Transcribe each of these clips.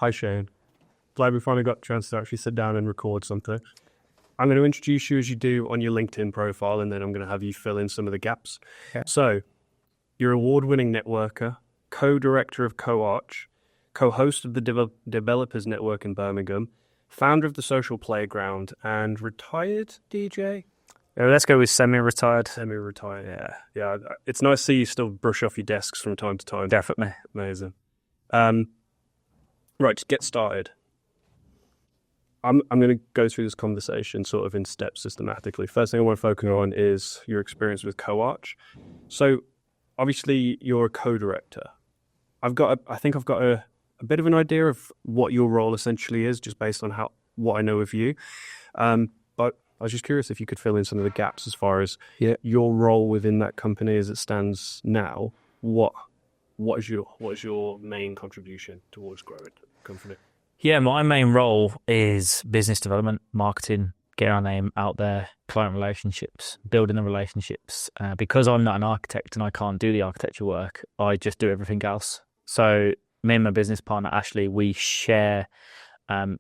Hi, Shane. Glad we finally got a chance to actually sit down and record something. I'm going to introduce you as you do on your LinkedIn profile, and then I'm going to have you fill in some of the gaps. Okay. So, you're award-winning networker, co-director of Co-Arch, co-host of the Developers Network in Birmingham, founder of the Social Playground, and retired DJ? Let's go with semi-retired. Semi-retired, yeah. It's nice to see you still brush off your desks from time to time. Definitely. Amazing. Right, to get started. I'm going to go through this conversation sort of in steps systematically. First thing I want to focus on is your experience with Co-Arch. So, obviously, you're a co-director. I think I've got a bit of an idea of what your role essentially is, just based on what I know of you. But I was just curious if you could fill in some of the gaps as far as your role within that company as it stands now. What is your main contribution towards growing the company? Yeah, my main role is business development, marketing, getting our name out there, client relationships, building the relationships. Because I'm not an architect and I can't do the architecture work, I just do everything else. So me and my business partner, Ashley, we share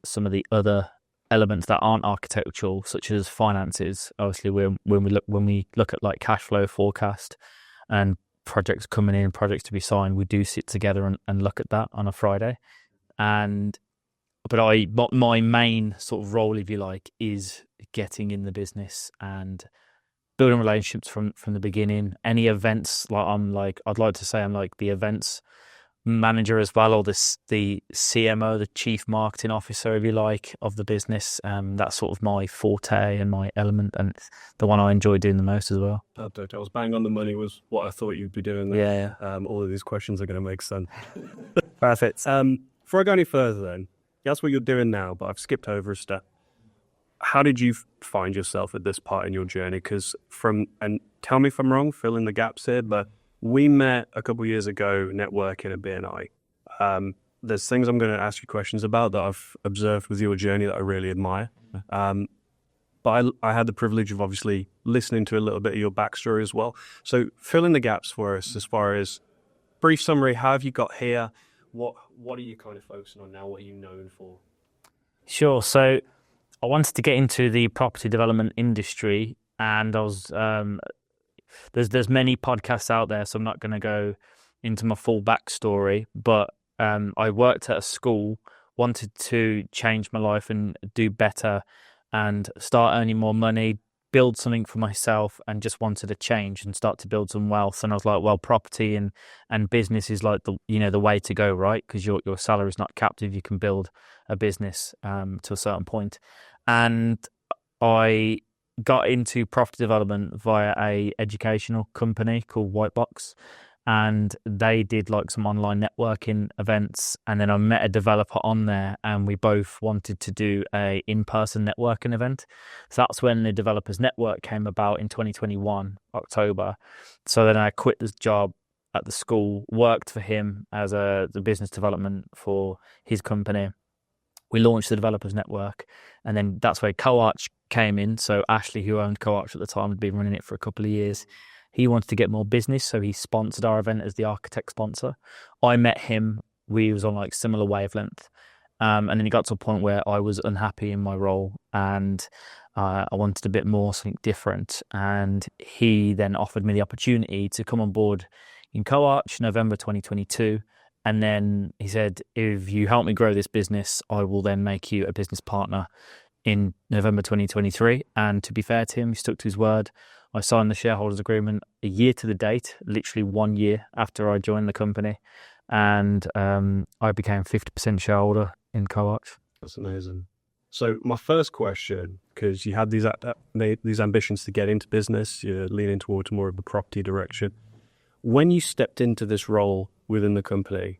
some of the other elements that aren't architectural, such as finances. Obviously, when we look at like cash flow forecast and projects coming in, projects to be signed, we do sit together and look at that on a Friday. But my main sort of role, if you like, is getting in the business and building relationships from the beginning. Any events, I'd like to say I'm like the events manager as well, or the CMO, the chief marketing officer, if you like, of the business. That's sort of my forte and my element, and it's the one I enjoy doing the most as well. Perfect. I was bang on the money was what I thought you'd be doing there. Yeah. All of these questions are going to make sense. Perfect. Before I go any further then, that's what you're doing now, but I've skipped over a step. How did you find yourself at this part in your journey? And tell me if I'm wrong, fill in the gaps here, but we met a couple of years ago networking at BNI. There's things I'm going to ask you questions about that I've observed with your journey that I really admire. But I had the privilege of obviously listening to a little bit of your backstory as well. So fill in the gaps for us as far as brief summary, how have you got here? What are you kind of focusing on now? What are you known for? Sure. So I wanted to get into the property development industry, and I was there's many podcasts out there, so I'm not going to go into my full backstory. But I worked at a school, wanted to change my life and do better, and start earning more money, build something for myself, and just wanted to change and start to build some wealth. And I was like, well, property and business is like the way to go, right? Because your salary is not captive. You can build a business to a certain point. And I got into property development via a educational company called Whitebox, and they did like some online networking events. And then I met a developer on there, and we both wanted to do a in-person networking event. So that's when the Developers Network came about in 2021, October. So then I quit this job at the school, worked for him as the business development for his company. We launched the Developers Network, and then that's where Co-Arch came in. So Ashley, who owned Co-Arch at the time, had been running it for a couple of years. He wanted to get more business, so he sponsored our event as the architect sponsor. I met him. We was on like similar wavelength. And then it got to a point where I was unhappy in my role, and I wanted a bit more, something different. And he then offered me the opportunity to come on board in Co-Arch November 2022. And then he said, if you help me grow this business, I will then make you a business partner in November 2023. And to be fair to him, he stuck to his word. I signed the shareholders agreement a year to the date, literally 1 year after I joined the company. And I became 50% shareholder in Co-Arch. That's amazing. So my first question, because you had these ambitions to get into business, you're leaning towards more of the property direction. When you stepped into this role within the company,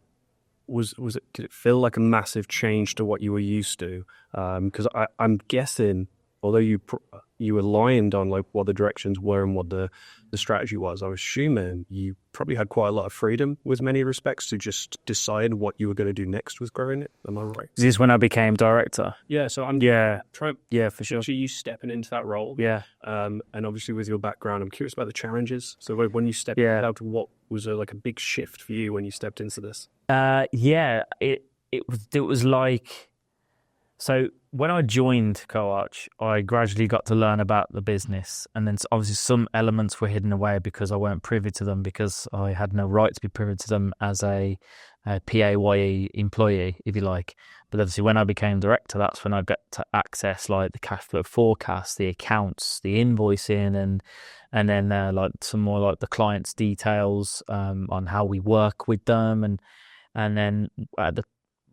did it feel like a massive change to what you were used to? Because I'm guessing, although you aligned on like what the directions were and what the strategy was, I'm assuming you probably had quite a lot of freedom with many respects to just decide what you were going to do next with growing it. Am I right? Is this when I became director? Yeah, so I'm trying. Yeah, for sure. So you stepping into that role. Yeah. And obviously with your background, I'm curious about the challenges. So when you stepped out, what was like a big shift for you when you stepped into this? it was like, so when I joined Coarch, I gradually got to learn about the business, and then obviously some elements were hidden away because I weren't privy to them, because I had no right to be privy to them as a PAYE employee, if you like. But obviously, when I became director, that's when I got to access like the cash flow forecast, the accounts, the invoicing, and then like some more like the client's details on how we work with them, and then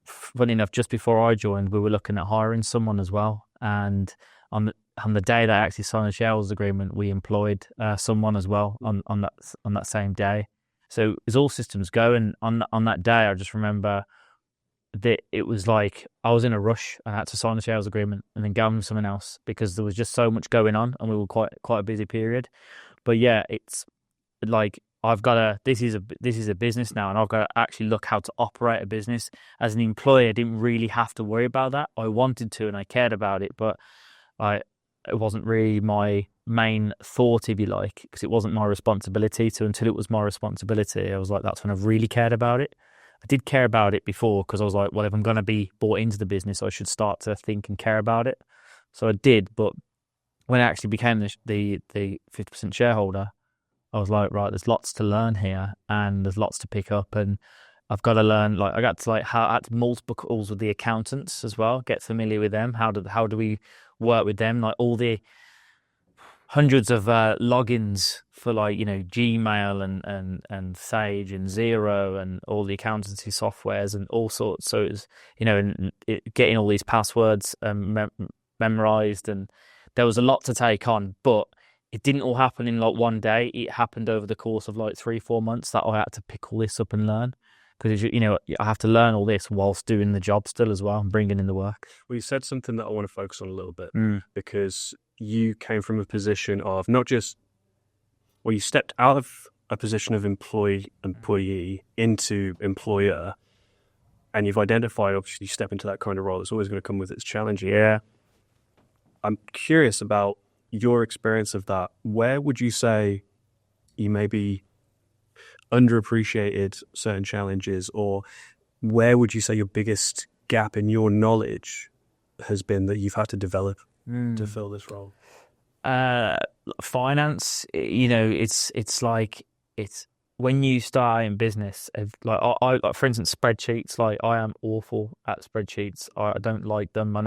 funny enough, just before I joined, we were looking at hiring someone as well. And on the day they actually signed a shareholders agreement, we employed someone as well on that same day. So it was all systems go. And on that day, I just remember that it was like I was in a rush. I had to sign the shareholders agreement and then go on with someone else because there was just so much going on, and we were quite a busy period. But yeah, it's like I've got to. This is a business now, and I've got to actually look how to operate a business. As an employee, I didn't really have to worry about that. I wanted to, and I cared about it, but it wasn't really my main thought, if you like, because it wasn't my responsibility. So until it was my responsibility, I was like, that's when I really cared about it. I did care about it before because I was like, well, if I'm going to be bought into the business, I should start to think and care about it. So I did, but when I actually became the 50% shareholder, I was like, right, there's lots to learn here, and there's lots to pick up, and I've got to learn. Like, I got to had multiple calls with the accountants as well, get familiar with them. How do we work with them? Like all the hundreds of logins for Gmail and Sage and Xero and all the accountancy softwares and all sorts. So it's getting all these passwords memorized, and there was a lot to take on, but it didn't all happen in like one day. It happened over the course of like 3-4 months that I had to pick all this up and learn, because I have to learn all this whilst doing the job still as well and bringing in the work. Well, you said something that I want to focus on a little bit, because you came from a position of you stepped out of a position of employee into employer, and you've identified, obviously, you step into that kind of role. It's always going to come with its challenge. Yeah. I'm curious about your experience of that. Where would you say you maybe underappreciated certain challenges, or where would you say your biggest gap in your knowledge has been that you've had to develop to fill this role? Finance, it's like it's when you start in business, like I like, for instance, spreadsheets. Like I am awful at spreadsheets. I don't like them. I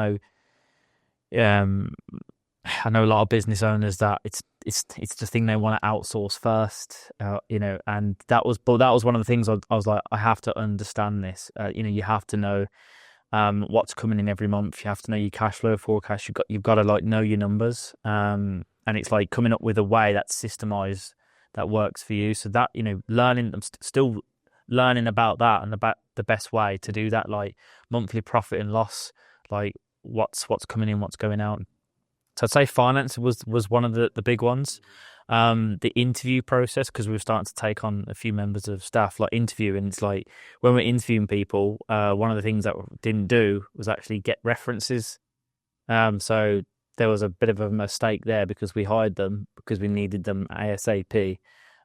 know a lot of business owners that it's the thing they want to outsource first, and that was one of the things I was like, I have to understand this. You have to know what's coming in every month. You have to know your cash flow forecast. You've got to like know your numbers, and it's like coming up with a way that's systemized that works for you. So that learning, I'm still learning about that and about the best way to do that, like monthly profit and loss, like what's coming in, what's going out. So I'd say finance was one of the big ones. The interview process, because we were starting to take on a few members of staff, like interviewing. It's like when we're interviewing people, one of the things that we didn't do was actually get references. So there was a bit of a mistake there because we hired them because we needed them ASAP.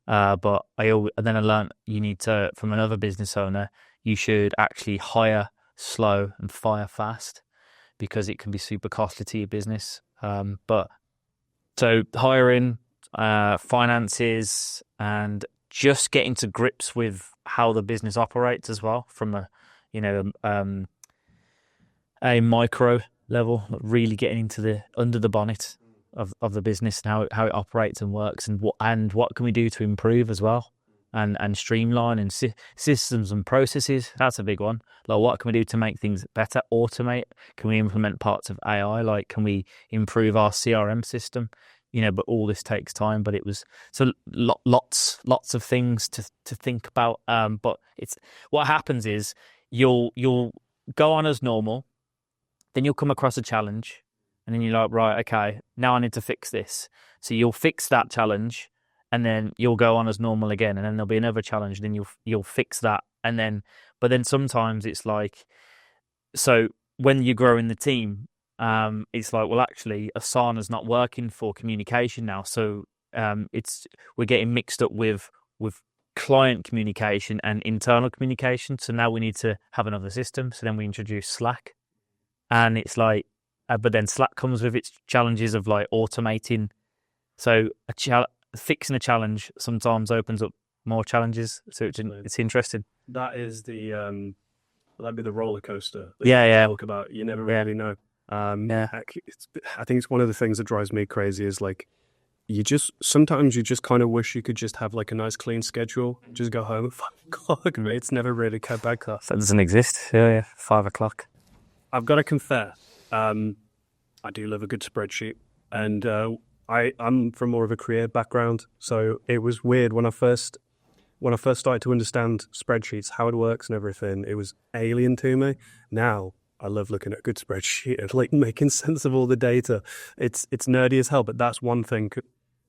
But then I learned you need to, from another business owner, you should actually hire slow and fire fast, because it can be super costly to your business. But so hiring, finances, and just getting to grips with how the business operates as well from a micro level, really getting into under the bonnet of the business and how it operates and works, and what can we do to improve as well, and streamline and systems and processes. That's a big one. Like, what can we do to make things better? Automate? Can we implement parts of AI? Like, can we improve our CRM system? But all this takes time. But it was so lots of things to think about. But it's what happens is you'll go on as normal, then you'll come across a challenge, and then you're like, right, okay, now I need to fix this. So you'll fix that challenge, and then you'll go on as normal again, and then there'll be another challenge, and then you'll fix that, but then sometimes it's like, so when you grow in the team, it's like, well, actually, Asana's not working for communication now, so we're getting mixed up with client communication and internal communication. So now we need to have another system. So then we introduce Slack, and it's like, but then Slack comes with its challenges of like automating. So fixing a challenge sometimes opens up more challenges. So it's interesting. That is that'd be the roller coaster. Yeah. Talk about, you never really know. I think it's one of the things that drives me crazy is like, sometimes you just kind of wish you could just have like a nice clean schedule, just go home at 5 o'clock. It's never really cut back. That doesn't exist. Yeah, 5 o'clock. I've got to confess, I do love a good spreadsheet, and I'm from more of a career background, so it was weird when I first started to understand spreadsheets, how it works and everything. It was alien to me. Now I love looking at a good spreadsheet and like making sense of all the data. It's nerdy as hell, but that's one thing.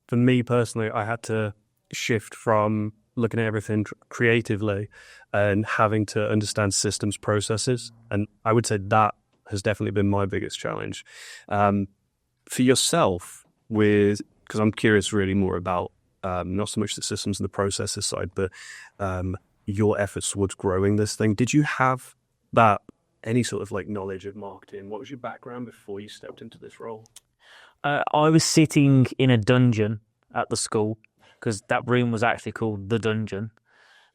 For me personally, I had to shift from looking at everything creatively and having to understand systems processes. And I would say that has definitely been my biggest challenge. For yourself, because I'm curious really more about not so much the systems and the processes side, but your efforts towards growing this thing. Did you have that, any sort of like knowledge of marketing? What was your background before you stepped into this role? I was sitting in a dungeon at the school, because that room was actually called the dungeon,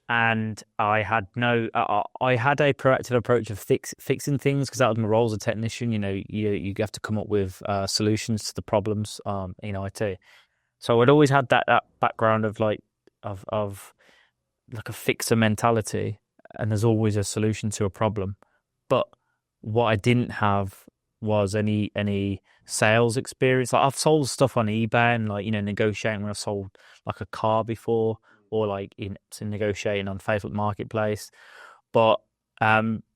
and I had I had a proactive approach of fixing things, because that was my role as a technician. You have to come up with solutions to the problems in IT. So I'd always had that background of like of like a fixer mentality, and there's always a solution to a problem. But what I didn't have was any sales experience. Like, I've sold stuff on eBay and like, negotiating when I sold like a car before, or like negotiating on Facebook Marketplace. But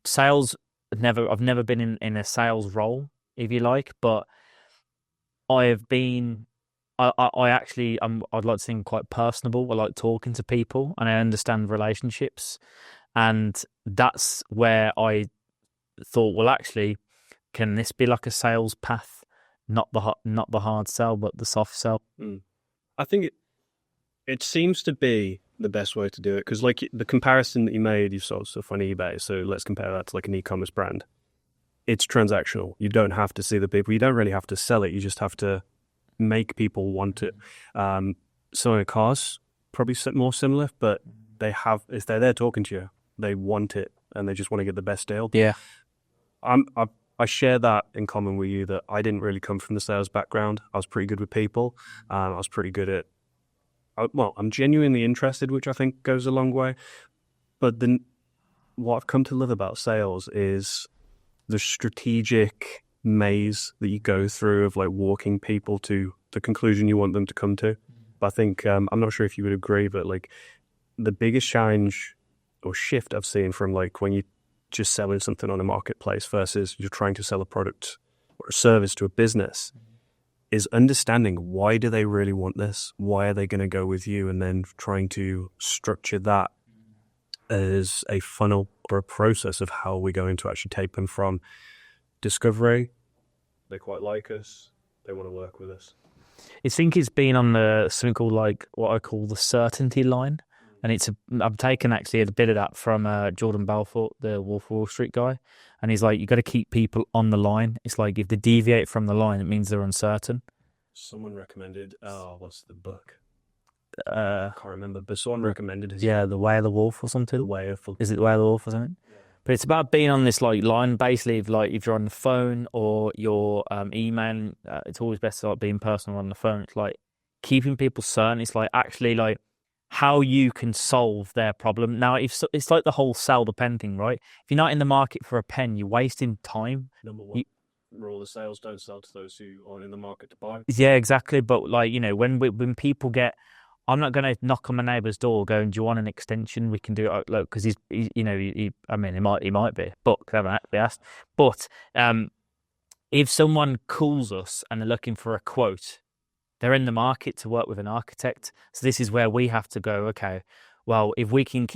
sales, I've never been in a sales role, if you like. But I have been. I actually, I'd like to think quite personable. I like talking to people, and I understand relationships, and that's where I thought, well, actually, can this be like a sales path? Not the hard sell, but the soft sell. I think it seems to be the best way to do it, because like the comparison that you made, you sold stuff on eBay. So let's compare that to like an e-commerce brand. It's transactional. You don't have to see the people. You don't really have to sell it. You just have to make people want it. Selling cars, probably more similar, but if they're there talking to you, they want it and they just want to get the best deal. Yeah. I share that in common with you, that I didn't really come from the sales background. I was pretty good with people. I was pretty good at, I'm genuinely interested, which I think goes a long way. But then what I've come to love about sales is the strategic maze that you go through of like walking people to the conclusion you want them to come to. But I think, I'm not sure if you would agree, but like the biggest challenge or shift I've seen from like when you just selling something on a marketplace versus you're trying to sell a product or a service to a business is understanding, why do they really want this? Why are they going to go with you? And then trying to structure that as a funnel or a process of how we're going to actually take them from discovery. They quite like us. They want to work with us. I think it's been on something called like what I call the certainty line. And I've taken actually a bit of that from Jordan Belfort, the Wolf of Wall Street guy. And he's like, you got to keep people on the line. It's like if they deviate from the line, it means they're uncertain. Someone recommended, what's the book? I can't remember, but someone recommended it. Yeah, The Way of the Wolf or something. Is it The Way of the Wolf or something? Yeah. But it's about being on this like line, basically. If you're on the phone or you're emailing, it's always best to like being personal on the phone. It's like keeping people certain. It's like actually like how you can solve their problem. Now, it's like the whole sell the pen thing, right? If you're not in the market for a pen, you're wasting time. Number one rule of sales: don't sell to those who aren't in the market to buy. Yeah, exactly. But like, when people get, I'm not going to knock on my neighbour's door going, do you want an extension? We can do it. Look, because he might be, but I haven't actually asked. But if someone calls us and they're looking for a quote, they're in the market to work with an architect. So this is where we have to go, okay, well, if we can,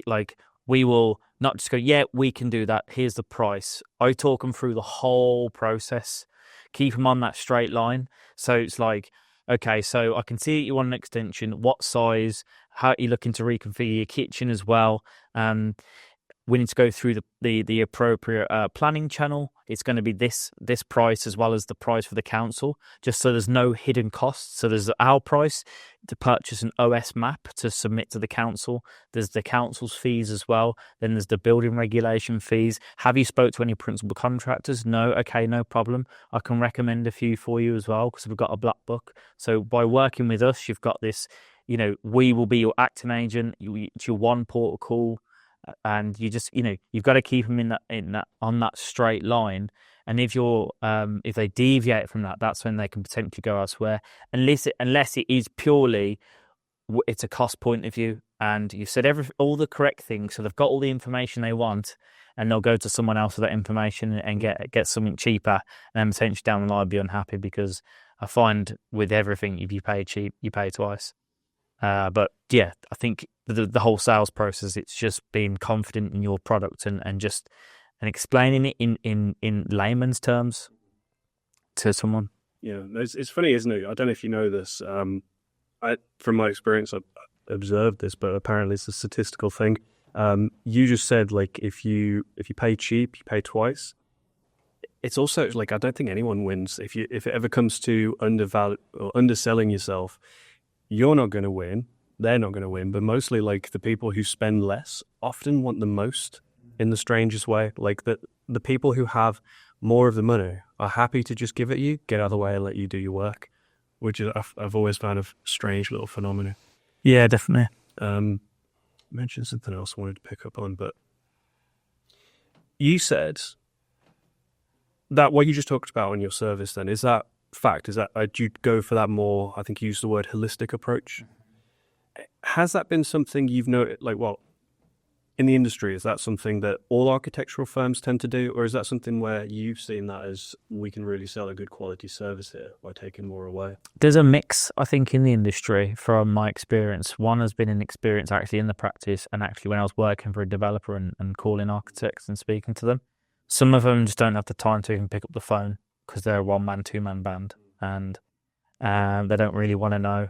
we will not just go, yeah, we can do that. Here's the price. I talk them through the whole process, keep them on that straight line. So it's like, okay, so I can see that you want an extension. What size? How are you looking to reconfigure your kitchen as well? We need to go through the appropriate planning channel. It's going to be this price as well as the price for the council, just so there's no hidden costs. So there's our price to purchase an OS map to submit to the council. There's the council's fees as well. Then there's the building regulation fees. Have you spoke to any principal contractors? No. Okay, no problem. I can recommend a few for you as well because we've got a black book. So by working with us, you've got this. We will be your acting agent. It's your one port of call. And you just you've got to keep them in that on that straight line, and if they deviate from that, that's when they can potentially go elsewhere, unless it is purely it's a cost point of view, and you've said all the correct things, so they've got all the information they want, and they'll go to someone else with that information and get something cheaper, and then potentially down the line be unhappy, because I find with everything, if you pay cheap, you pay twice. But yeah, I think the whole sales process, it's just being confident in your product and explaining it in layman's terms to someone. Yeah, it's funny, isn't it? I don't know if you know this. From my experience, I've observed this, but apparently it's a statistical thing. You just said, like, if you pay cheap, you pay twice. It's also like, I don't think anyone wins if it ever comes to underselling yourself. You're not going to win, they're not going to win, but mostly like the people who spend less often want the most in the strangest way. Like the people who have more of the money are happy to just give it you, get out of the way and let you do your work, which is I've always found a strange little phenomenon. Yeah, definitely. Mentioned something else I wanted to pick up on, but you said that what you just talked about on your service then, is that fact? Is that do you go for that more, I think you used the word holistic approach? Has that been something you've noted, like, well, in the industry, is that something that all architectural firms tend to do, or is that something where you've seen that as we can really sell a good quality service here by taking more away? There's a mix, I think, in the industry from my experience. One has been an experience actually in the practice, and actually when I was working for a developer and calling architects and speaking to them. Some of them just don't have the time to even pick up the phone because they're a one-man, two-man band, and they don't really want to know.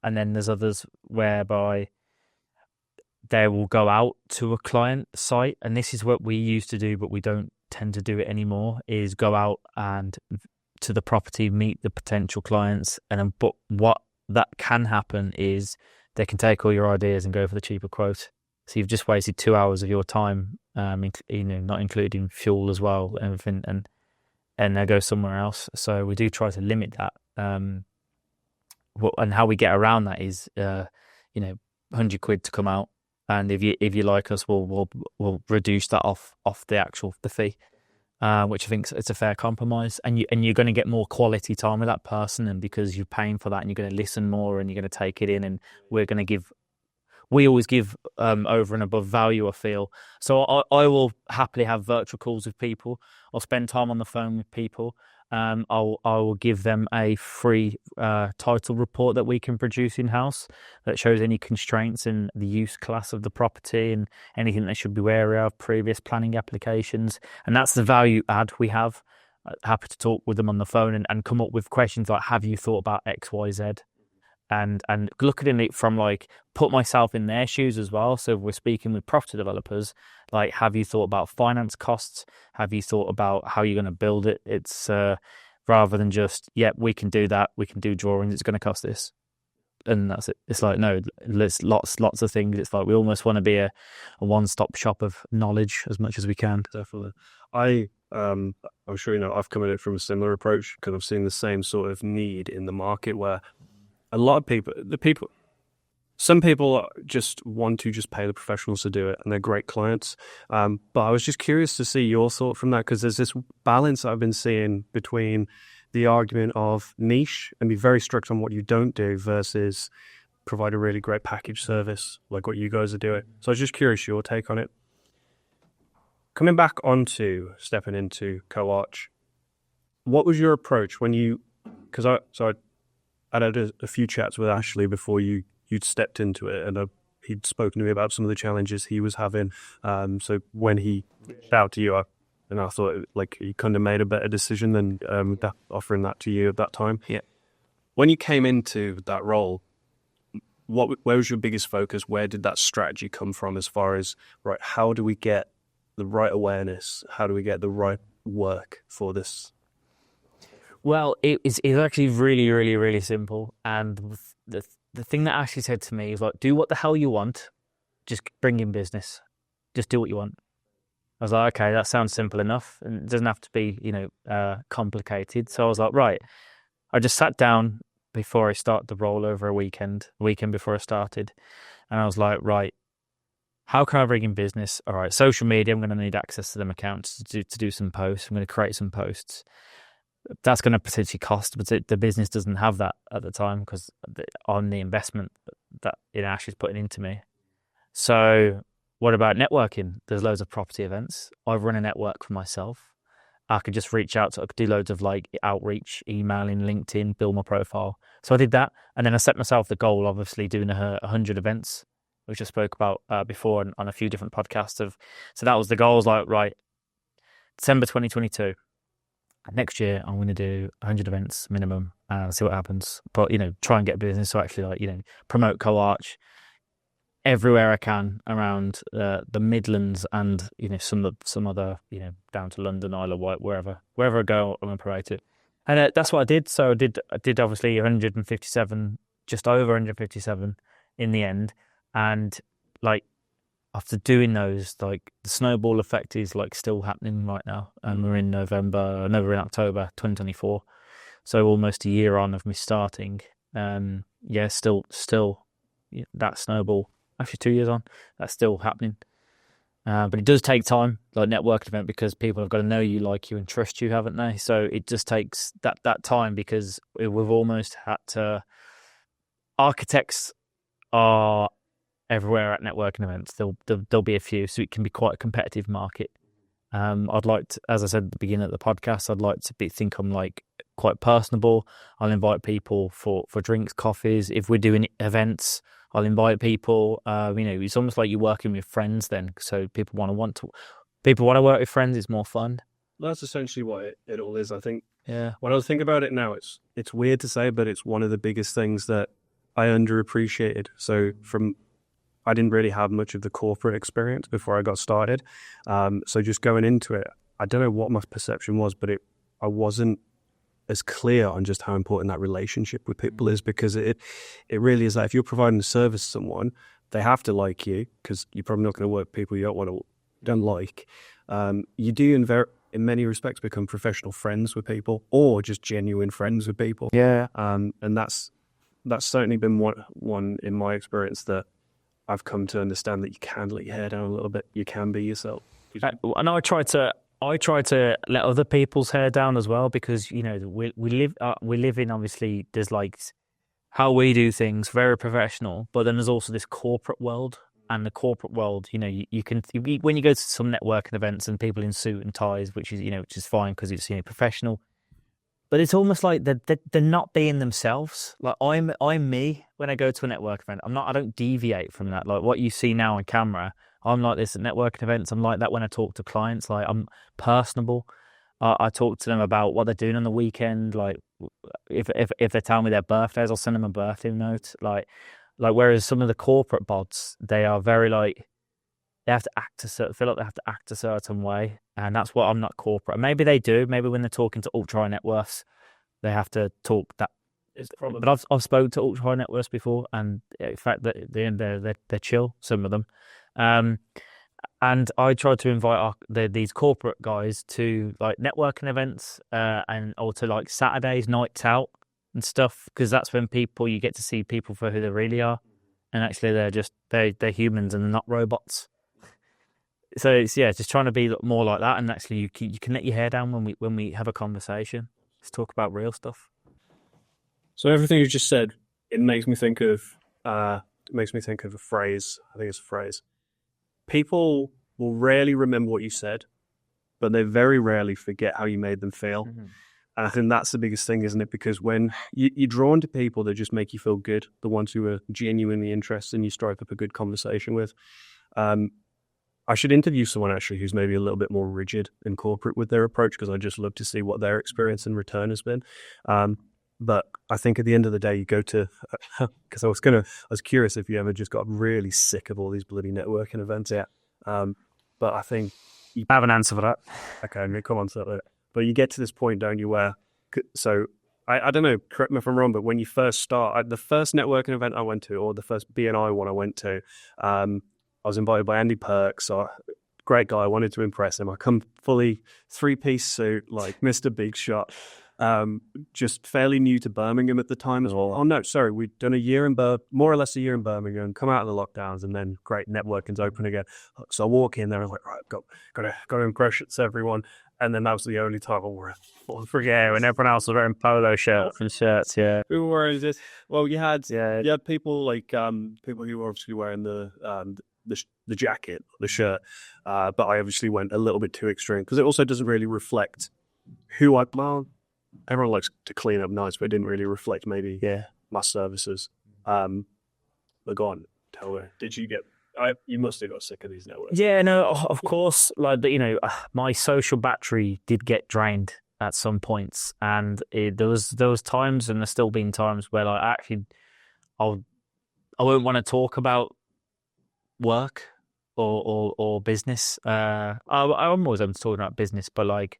And then there's others whereby they will go out to a client site, and this is what we used to do, but we don't tend to do it anymore, is go out and to the property, meet the potential clients, and then, but what that can happen is they can take all your ideas and go for the cheaper quote. So you've just wasted 2 hours of your time, not including fuel as well, everything, and they go somewhere else. So we do try to limit that. And how we get around that is, £100 to come out, and if you like us, we'll reduce that off the fee, which I think it's a fair compromise. And you're going to get more quality time with that person, and because you're paying for that, and you're going to listen more, and you're going to take it in, and we always give over and above value, I feel. So I will happily have virtual calls with people. I'll spend time on the phone with people. I will give them a free title report that we can produce in-house that shows any constraints in the use class of the property and anything they should be wary of, previous planning applications. And that's the value add we have. Happy to talk with them on the phone and come up with questions like, have you thought about X, Y, Z? And look at it from, like, put myself in their shoes as well. So if we're speaking with property developers, like, have you thought about finance costs? Have you thought about how you're going to build it? It's rather than just, we can do that. We can do drawings. It's going to cost this. And that's it. It's like, no, there's lots of things. It's like we almost want to be a one-stop shop of knowledge as much as we can. Definitely. I'm sure I've come at it from a similar approach because I've seen the same sort of need in the market where a lot of some people just want to just pay the professionals to do it, and they're great clients. But I was just curious to see your thought from that, because there's this balance I've been seeing between the argument of niche and be very strict on what you don't do versus provide a really great package service like what you guys are doing. So I was just curious your take on it. Coming back onto stepping into CoArch, what was your approach when you, because I had a few chats with Ashley before you'd stepped into it, and he'd spoken to me about some of the challenges he was having. So when he reached out to you, I thought like he kind of made a better decision than offering that to you at that time. Yeah. When you came into that role, where was your biggest focus? Where did that strategy come from as far as, right, how do we get the right awareness? How do we get the right work for this? Well, it's actually really, really, really simple. And the thing that Ashley said to me is like, do what the hell you want, just bring in business, just do what you want. I was like, okay, that sounds simple enough, and it doesn't have to be, complicated. So I was like, right. I just sat down before I started the role over a weekend before I started, and I was like, right, how can I bring in business? All right, social media, I'm going to need access to them accounts to do some posts. I'm going to create some posts. That's going to potentially cost, but the business doesn't have that at the time because on the investment that Ash is putting into me. So what about networking? There's loads of property events. I run a network for myself. I could just reach out I could do loads of like outreach, emailing, LinkedIn, build my profile. So I did that. And then I set myself the goal, obviously doing 100 events, which I spoke about before on a few different podcasts so that was the goal. I was like, right, December 2022. Next year, I'm going to do 100 events minimum and see what happens. But, try and get business. So actually, promote Co-Arch everywhere I can around the Midlands and, some other, down to London, Isle of Wight, wherever I go, I'm going to promote it. And that's what I did. So I did obviously 157, just over 157 in the end. And like, after doing those, like the snowball effect is like still happening right now, and we're in October 2024, so almost a year on of me starting. Still that snowball, actually 2 years on, that's still happening. But it does take time, like networking event, because people have got to know you, like you, and trust you, haven't they? So it just takes that time because we've almost had to. Architects are everywhere at networking events. There'll be a few, so it can be quite a competitive market. I'd like to, as I said at the beginning of the podcast, I'd like to think I'm like quite personable. I'll invite people for drinks, coffees. If we're doing events, I'll invite people. It's almost like you're working with friends then. So people want to work with friends. It's more fun. That's essentially what it all is, I think. Yeah. When I was thinking about it now, it's weird to say, but it's one of the biggest things that I underappreciated. So I didn't really have much of the corporate experience before I got started. So just going into it, I don't know what my perception was, but I wasn't as clear on just how important that relationship with people is, because it really is that if you're providing a service to someone, they have to like you, because you're probably not going to work with people you don't like. You do in many respects become professional friends with people, or just genuine friends with people. Yeah. And that's certainly been one in my experience that I've come to understand, that you can let your hair down a little bit. You can be yourself. And I try to let other people's hair down as well, because we live in, obviously there's like how we do things, very professional, but then there's also this corporate world. And the corporate world, you can, when you go to some networking events and people in suit and ties, which is fine because it's professional. But it's almost like they're not being themselves. Like I'm me when I go to a network event. I don't deviate from that. Like what you see now on camera, I'm like this at networking events. I'm like that when I talk to clients. Like I'm personable. I talk to them about what they're doing on the weekend. Like if they tell me their birthdays, I'll send them a birthday note. Like whereas some of the corporate bods, they are very like, they have to feel like they have to act a certain way, and that's what I'm not corporate. Maybe they do. Maybe when they're talking to ultra high net worths, they have to talk that. But I've spoken to ultra high net worths before, and in fact, they're chill. Some of them, and I try to invite these corporate guys to like networking events, and or to like Saturdays, nights out and stuff, because that's when you get to see people for who they really are, and actually they're humans and they're not robots. So it's just trying to be more like that, and actually you can let your hair down when we have a conversation. Let's talk about real stuff. So everything you just said, it makes me think of a phrase. I think it's a phrase. People will rarely remember what you said, but they very rarely forget how you made them feel. Mm-hmm. And I think that's the biggest thing, isn't it? Because when you're drawn to people that just make you feel good, the ones who are genuinely interested and you strike up a good conversation with. I should interview someone actually who's maybe a little bit more rigid and corporate with their approach, because I just love to see what their experience in return has been. But I think at the end of the day, you go to, because I was curious if you ever just got really sick of all these bloody networking events. Yeah. But I think I have an answer for that. okay, I'm gonna come on to that later. But you get to this point, don't you, where so I don't know, correct me if I'm wrong, but when you first start, the first networking event I went to, or the first BNI one I went to, I was invited by Andy Perks, so great guy. I wanted to impress him. I come fully 3-piece suit, like Mr. Big Shot. Just fairly new to Birmingham at the time as well. Oh no, sorry, we'd done a year in more or less a year in Birmingham, come out of the lockdowns, and then great, networking's open again. So I walk in there, I was like, right, got to impress everyone. And then that was the only time I wore a full Yeah, when everyone else was wearing polo shirts and shirts, yeah. Who were wearing this? Well, you had people like people who were obviously wearing the jacket, the shirt, but I obviously went a little bit too extreme because it also doesn't really reflect who I. Well, everyone likes to clean up nice, but it didn't really reflect maybe my services. But go on, tell me, did you get? You must have got sick of these networks. Yeah, no, of course. Like, you know, my social battery did get drained at some points, and there was times, and there's still been times where I won't want to talk about work or business. I'm always open to talking about business, but like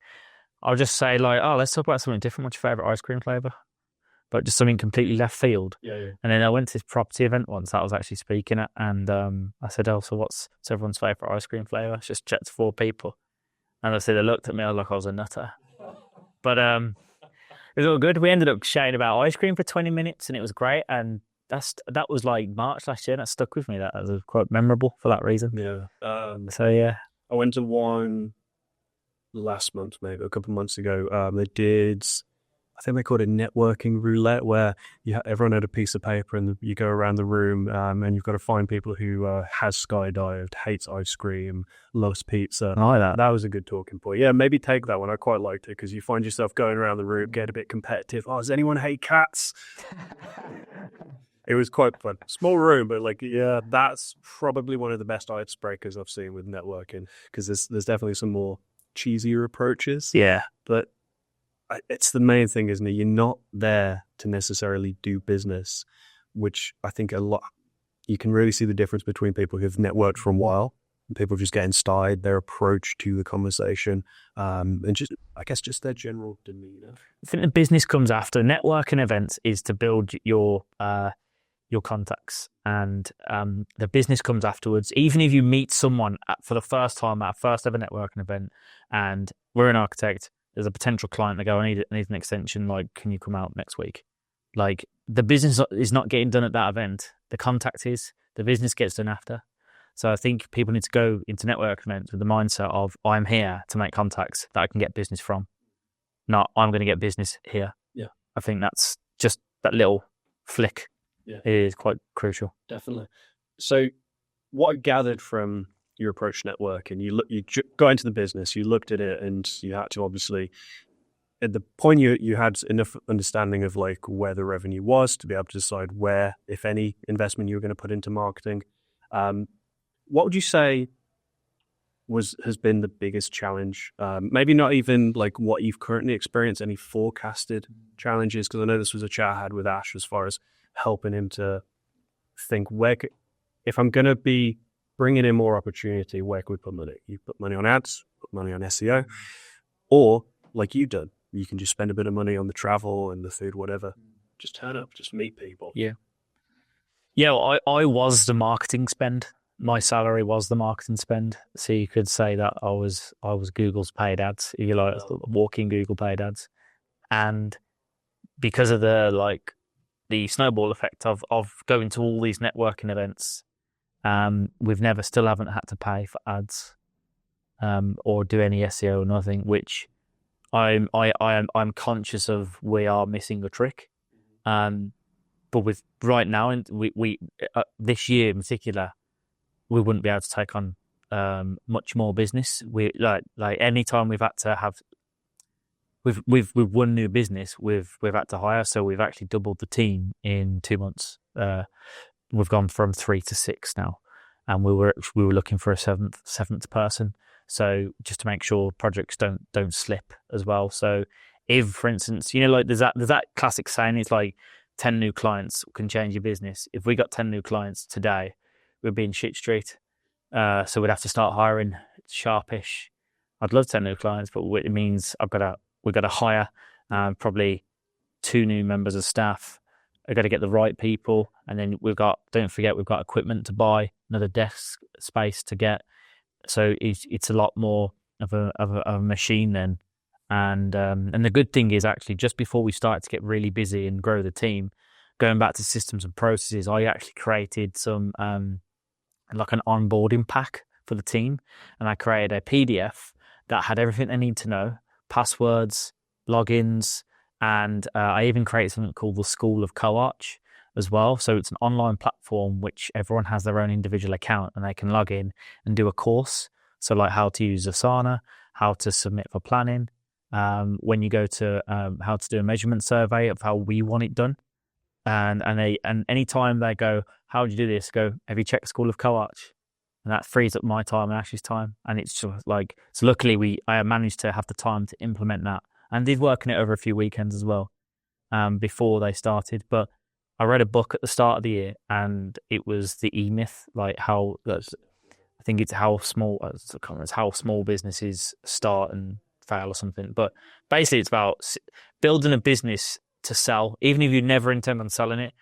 I'll just say like, oh, let's talk about something different. What's your favorite ice cream flavor? But just something completely left field. Yeah. And then I went to this property event once that I was actually speaking at, and I said, oh, so what's everyone's favourite ice cream flavour? Just checked 4 people. And I said, they looked at me like I was a nutter. But it was all good. We ended up chatting about ice cream for 20 minutes, and it was great. And that was like March last year, and that stuck with me. That was quite memorable for that reason. Yeah. So, yeah. I went to one last month, maybe a couple of months ago. They did... I think they called it networking roulette, where everyone had a piece of paper and you go around the room and you've got to find people who has skydived, hates ice cream, loves pizza. I like that. That was a good talking point. Yeah, maybe take that one. I quite liked it because you find yourself going around the room, get a bit competitive. Oh, does anyone hate cats? It was quite fun. Small room, but like, yeah, that's probably one of the best icebreakers I've seen with networking because there's definitely some more cheesier approaches. Yeah. But it's the main thing, isn't it? You're not there to necessarily do business, which I think you can really see the difference between people who've networked for a while and people just getting started, their approach to the conversation, and just, I guess, just their general demeanor. I think the business comes after. Networking events is to build your contacts, and the business comes afterwards. Even if you meet someone for the first time at a first ever networking event, and we're an architect, there's a potential client that go, I need an extension, like, can you come out next week? Like, the business is not getting done at that event. The contact is. The business gets done after. So I think people need to go into network events with the mindset of, I'm here to make contacts that I can get business from, not I'm going to get business here. Yeah. I think that's just that little flick is quite crucial. Definitely. So what I gathered from your approach networking, you got into the business, you looked at it, and you had to obviously, at the point you had enough understanding of like where the revenue was to be able to decide where, if any, investment you were going to put into marketing. What would you say has been the biggest challenge? Maybe not even like what you've currently experienced, any forecasted challenges, because I know this was a chat I had with Ash as far as helping him to think, if I'm going to be bringing in more opportunity, where can we put money? You put money on ads, put money on SEO, or like you've done, you can just spend a bit of money on the travel and the food, whatever. Just turn up, just meet people. Yeah. Yeah, well, I was the marketing spend. My salary was the marketing spend. So you could say that I was Google's paid ads, if you like, walking Google paid ads. And because of the snowball effect of going to all these networking events, we've still haven't had to pay for ads or do any SEO or nothing, which I'm conscious of. We are missing a trick, but with right now, and we this year in particular, we wouldn't be able to take on much more business. We like any time we've had to have. We've won new business. We've had to hire, so we've actually doubled the team in 2 months. We've gone from 3 to 6 now, and we were looking for a seventh person. So just to make sure projects don't slip as well. So if, for instance, like there's that classic saying, it's like 10 new clients can change your business. If we got 10 new clients today, we'd be in shit street. So we'd have to start hiring sharpish. I'd love 10 new clients, but it means we've got to hire probably 2 new members of staff. I've got to get the right people, and then don't forget we've got equipment to buy, another desk space to get. So it's a lot more of a machine then. And the good thing is, actually, just before we started to get really busy and grow the team, going back to systems and processes, I actually created some like an onboarding pack for the team, and I created a PDF that had everything they need to know, passwords, logins, and I even created something called the School of Co-Arch as well. So it's an online platform which everyone has their own individual account, and they can log in and do a course. So like how to use Asana, how to submit for planning, when you go to how to do a measurement survey of how we want it done. And anytime they go, how do you do this? Go, have you checked School of Co-Arch? And that frees up my time and Ash's time. And it's just like, so luckily I managed to have the time to implement that, and did work on it over a few weekends as well, before they started. But I read a book at the start of the year, and it was the E-Myth, like I think it's how small businesses start and fail or something. But basically it's about building a business to sell, even if you never intend on selling it.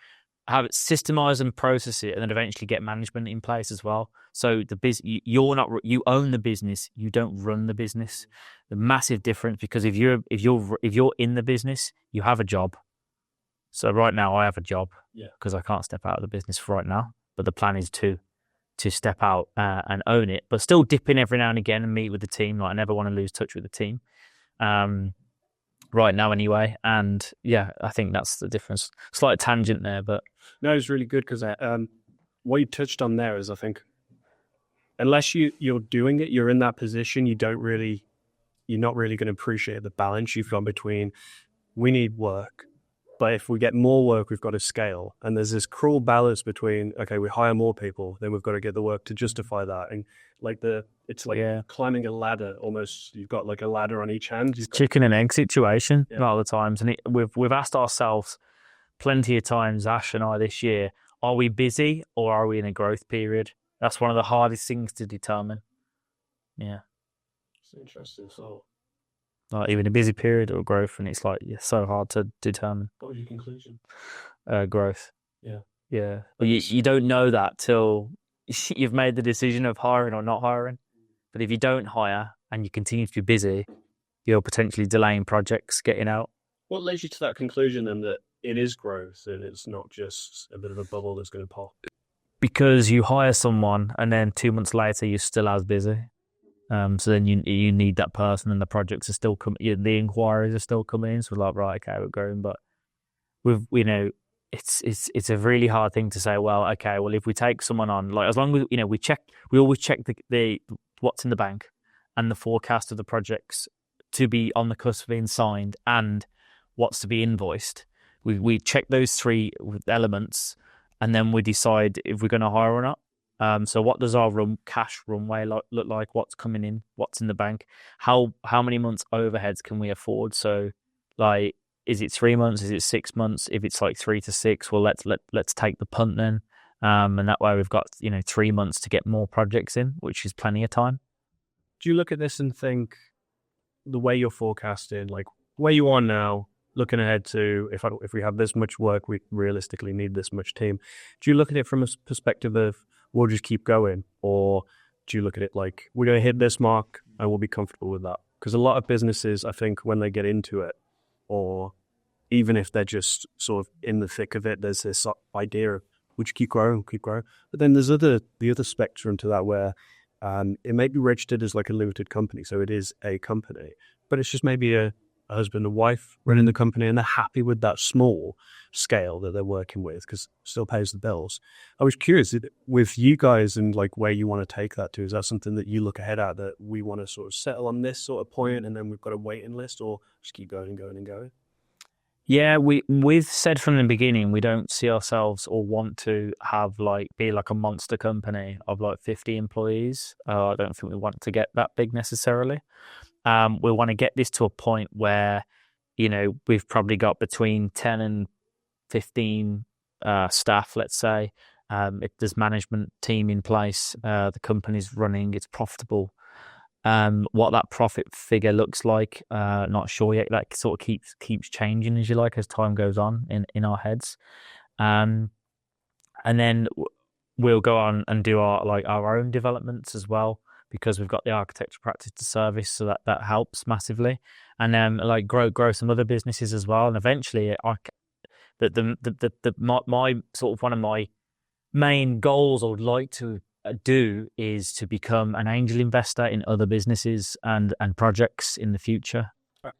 Have it systemize and process it, and then eventually get management in place as well. So you own the business, you don't run the business. The massive difference, because if you're in the business, you have a job. So right now I have a job, because I can't step out of the business right now. But the plan is to step out and own it, but still dip in every now and again and meet with the team. Like, I never want to lose touch with the team. Right now anyway. And yeah, I think that's the difference. Slight tangent there, but no, it's really good, because what you touched on there is, I think, unless you're doing it, you're in that position, you're not really going to appreciate the balance you've got between, we need work, but if we get more work, we've got to scale. And there's this cruel balance between, okay, we hire more people, then we've got to get the work to justify that. And like it's like climbing a ladder almost. You've got like a ladder on each hand. It's chicken and egg situation a lot of the times. And we've asked ourselves plenty of times, Ash and I, this year, are we busy or are we in a growth period? That's one of the hardest things to determine. Yeah. It's interesting. So, like, even a busy period or growth, and it's like so hard to determine. What was your conclusion? Growth. Yeah. But you don't know that till you've made the decision of hiring or not hiring. But if you don't hire and you continue to be busy, you're potentially delaying projects getting out. What led you to that conclusion then, that it is growth and it's not just a bit of a bubble that's going to pop? Because you hire someone and then 2 months later you're still as busy. So then you need that person, and the projects are still coming. The inquiries are still coming in. So we're like, right, okay, we're growing, but it's a really hard thing to say. Well, okay, well, if we take someone on, like, as long as we always check the what's in the bank and the forecast of the projects to be on the cusp of being signed and what's to be invoiced. We check those 3 elements, and then we decide if we're going to hire or not. So what does our cash runway look like? What's coming in? What's in the bank? How many months overheads can we afford? So, like, is it 3 months? Is it 6 months? If it's like 3 to 6, well, let's take the punt then. And that way we've got 3 months to get more projects in, which is plenty of time. Do you look at this and think, the way you're forecasting, like where you are now, looking ahead to if we have this much work, we realistically need this much team. Do you look at it from a perspective of, we'll just keep going? Or do you look at it like, we're going to hit this mark and we'll be comfortable with that? Because a lot of businesses, I think, when they get into it, or even if they're just sort of in the thick of it, there's this idea of, we just keep growing. But then there's the other spectrum to that, where it may be registered as like a limited company. So it is a company, but it's just maybe a husband and wife running the company, and they're happy with that small scale that they're working with because it still pays the bills. I was curious with you guys and like where you want to take that to. Is that something that you look ahead at, that we want to sort of settle on this sort of point and then we've got a waiting list, or just keep going and going and going? Yeah, we've said from the beginning we don't see ourselves or want to have be like a monster company of like 50 employees. I don't think we want to get that big necessarily. We want to get this to a point where we've probably got between 10 and 15 staff, let's say. If there's management team in place, the company's running, it's profitable. What that profit figure looks like, not sure yet. That sort of keeps changing as time goes on in our heads. And then we'll go on and do our own developments as well, because we've got the architecture practice to service, so that helps massively. And then grow some other businesses as well. And eventually, my sort of one of my main goals I would like to do is to become an angel investor in other businesses and projects in the future.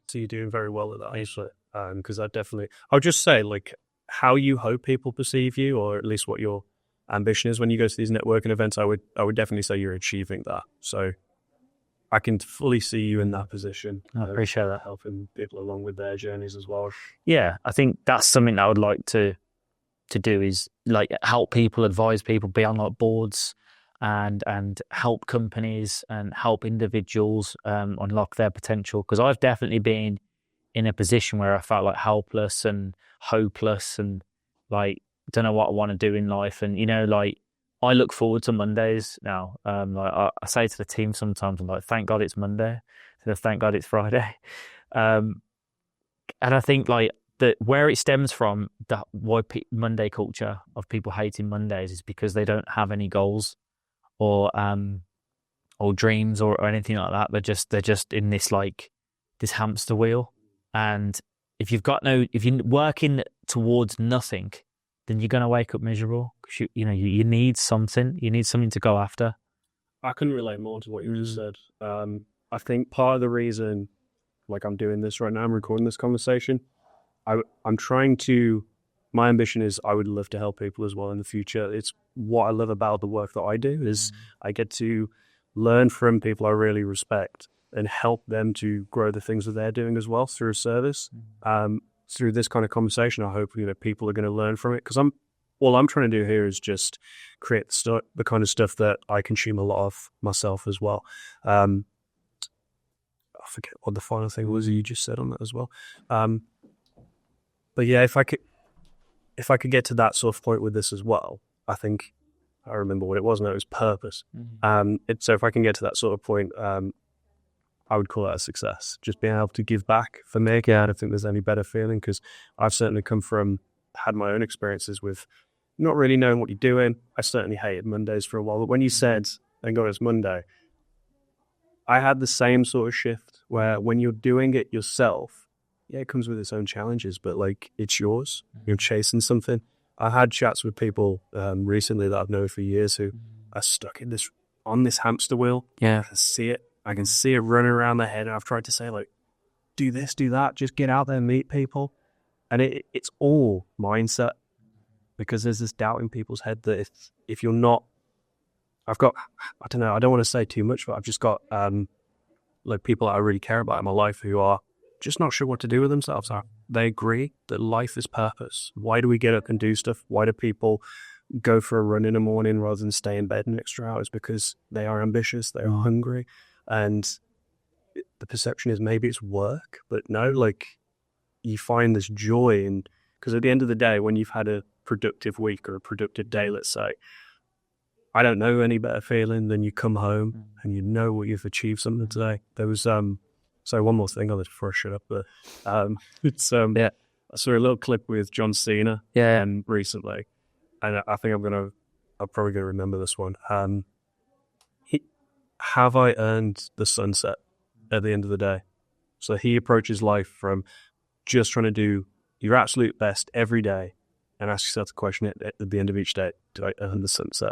So you're doing very well at that, actually. Because I'll just say, like, how you hope people perceive you, or at least what your ambition is when you go to these networking events, I would definitely say you're achieving that. So I can fully see you in that position. I appreciate that. Helping people along with their journeys as well. Yeah, I think that's something that I would like to do, is like help people, advise people, be on like boards and help companies and help individuals unlock their potential. Because I've definitely been in a position where I felt like helpless and hopeless and like don't know what I want to do in life. And I look forward to Mondays now. I say to the team sometimes, I'm like, thank God it's Monday. So thank God it's Friday. And I think that where it stems from, that why Monday culture of people hating Mondays is because they don't have any goals or dreams or anything like that. They're just in this this hamster wheel. And if you're working towards nothing, then you're going to wake up miserable. Because you need something. You need something to go after. I couldn't relate more to what you just said. I think part of the reason, I'm doing this right now, I'm recording this conversation. My ambition is I would love to help people as well in the future. It's what I love about the work that I do is I get to learn from people I really respect and help them to grow the things that they're doing as well through a service. Through this kind of conversation, I hope people are going to learn from it, because all I'm trying to do here is just create the kind of stuff that I consume a lot of myself as well. I forget what the final thing was you just said on that as well. But yeah, if I could get to that sort of point with this as well, I think I remember what it was now. It was purpose. So if I can get to that sort of point, I would call that a success. Just being able to give back for me. Yeah, I don't think there's any better feeling, because I've certainly had my own experiences with not really knowing what you're doing. I certainly hated Mondays for a while, but when you said, thank God it's Monday, I had the same sort of shift where when you're doing it yourself, yeah, it comes with its own challenges, but it's yours. You're chasing something. I had chats with people recently that I've known for years who are stuck on this hamster wheel. Yeah. I can see it running around their head, and I've tried to say, do this, do that, just get out there and meet people. And it's all mindset, because there's this doubt in people's head that if you're not, I don't know, I don't want to say too much, but I've just got people that I really care about in my life who are just not sure what to do with themselves. They agree that life is purpose. Why do we get up and do stuff? Why do people go for a run in the morning rather than stay in bed an extra hours? Because they are ambitious, they are hungry, and the perception is maybe it's work, but no, you find this joy in, because at the end of the day, when you've had a productive week or a productive day, let's say, I don't know any better feeling than you come home and you know what you've achieved something today. There was so one more thing on this before I shut up, but I saw a little clip with John Cena recently, and I think I'm probably gonna remember this one. Have I earned the sunset at the end of the day? So he approaches life from just trying to do your absolute best every day and ask yourself the question at the end of each day, do I earn the sunset?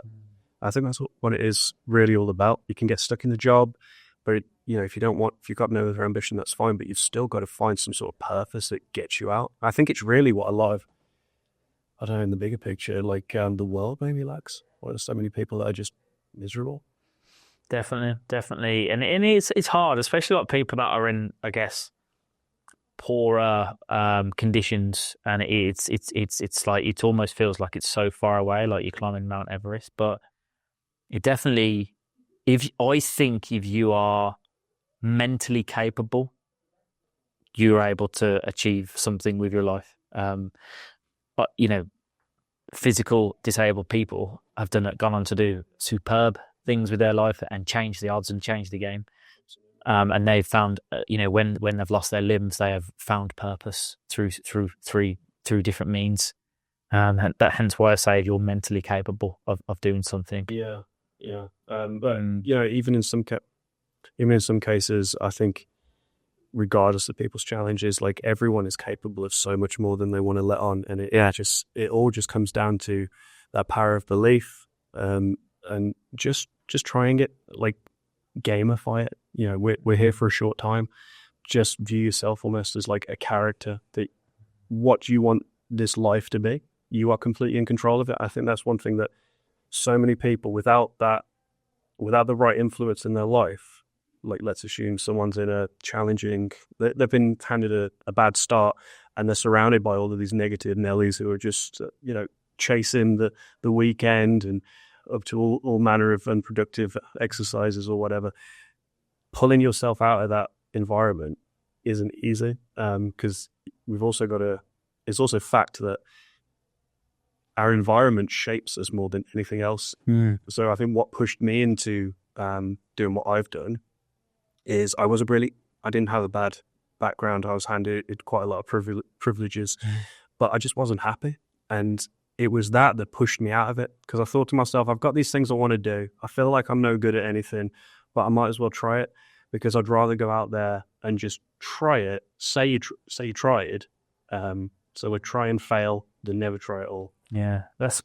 I think that's what it is really all about. You can get stuck in the job, but if you've got no other ambition, that's fine, but you've still got to find some sort of purpose that gets you out. I think it's really what a lot of, I don't know, in the bigger picture, the world maybe lacks. Why there's so many people that are just miserable. Definitely. And it's hard, especially people that are in, I guess, poorer conditions, and it's it almost feels like it's so far away, like you're climbing Mount Everest. But it definitely, if you are mentally capable, you were able to achieve something with your life. But physical disabled people have gone on to do superb things with their life and change the odds and change the game. And they've found, when they've lost their limbs, they have found purpose through different means. Hence why I say you're mentally capable of doing something. Yeah. But even in some cases, I think, regardless of people's challenges, like, everyone is capable of so much more than they want to let on, and it all just comes down to that power of belief, and just trying it, like, gamify it. We're here for a short time. Just view yourself almost as like a character. That what do you want this life to be? You are completely in control of it. I think that's one thing that so many people, without the right influence in their life, like, let's assume someone's in a challenging, they've been handed a bad start, and they're surrounded by all of these negative Nellies who are just chasing the weekend and up to all manner of unproductive exercises or whatever. Pulling yourself out of that environment isn't easy, because we've also it's also fact that our environment shapes us more than anything else. So I think what pushed me into doing what I've done is I didn't have a bad background. I was handed quite a lot of privileges, but I just wasn't happy. And it was that pushed me out of it, because I thought to myself, I've got these things I want to do. I feel like I'm no good at anything, but I might as well try it, because I'd rather go out there and just try it. Say you tried. So we'd try and fail than never try it all. Yeah, that's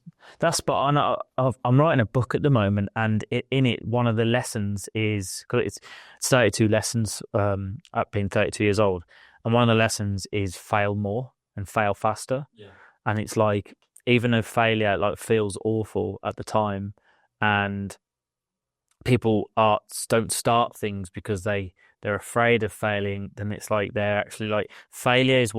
spot on. I'm writing a book at the moment, and in it, one of the lessons is, because it's 32 lessons, at being 32 years old, and one of the lessons is fail more and fail faster. Yeah. And it's like, even though failure feels awful at the time, and people don't start things because they're afraid of failing, then it's like they're actually like, failure is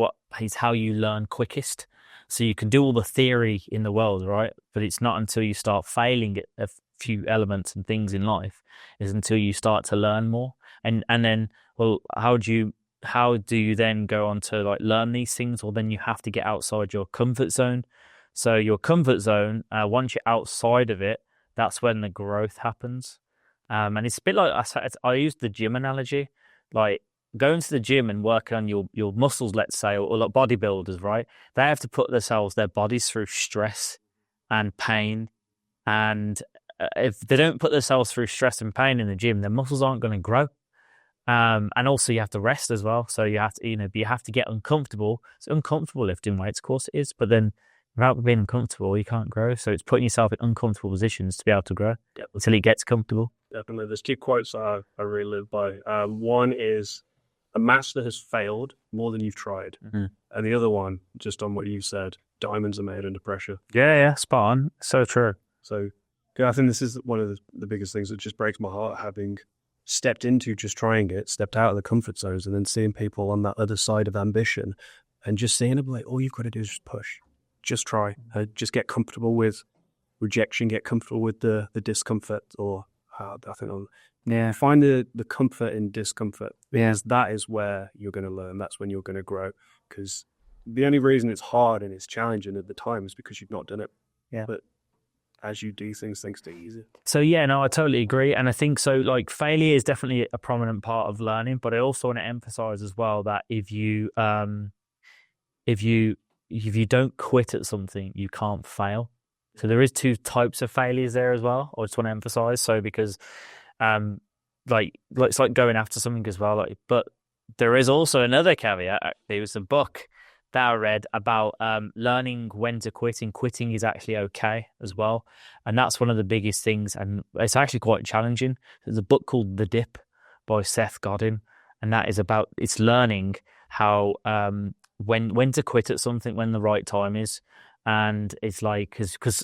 how you learn quickest. So you can do all the theory in the world, right? But it's not until you start failing at a few elements and things in life is until you start to learn more. And then, well, how do you then go on to learn these things? Well, then you have to get outside your comfort zone. So your comfort zone, once you're outside of it, that's when the growth happens. And it's a bit like, I used the gym analogy, like going to the gym and working on your muscles, let's say, or like bodybuilders, right? They have to put their bodies through stress and pain. And if they don't put themselves through stress and pain in the gym, their muscles aren't going to grow. And also you have to rest as well. So you have to get uncomfortable. It's uncomfortable lifting weights, of course it is, but then without being uncomfortable, you can't grow. So it's putting yourself in uncomfortable positions to be able to grow until it gets comfortable. Definitely. There's two quotes I really live by. One is, a master has failed more than you've tried. Mm-hmm. And the other one, just on what you said, diamonds are made under pressure. Yeah, spot on. So true. So I think this is one of the biggest things that just breaks my heart, having stepped into just trying it, stepped out of the comfort zones, and then seeing people on that other side of ambition and just seeing them like, all you've got to do is just push, just try, just get comfortable with rejection, get comfortable with the discomfort, or I think find the comfort in discomfort, because that is where you're going to learn. That's when you're going to grow, because the only reason it's hard and it's challenging at the time is because you've not done it. Yeah. But as you do things get easier. So yeah, no, I totally agree. And I think so, like, failure is definitely a prominent part of learning, but I also want to emphasize as well that if you don't quit at something, you can't fail. So there is two types of failures there as well. I just want to emphasize. So because it's like going after something as well. But there is also another caveat. There was a book that I read about learning when to quit, and quitting is actually okay as well. And that's one of the biggest things. And it's actually quite challenging. There's a book called The Dip by Seth Godin. And that is about, it's learning how, when to quit at something, when the right time is. And it's like, because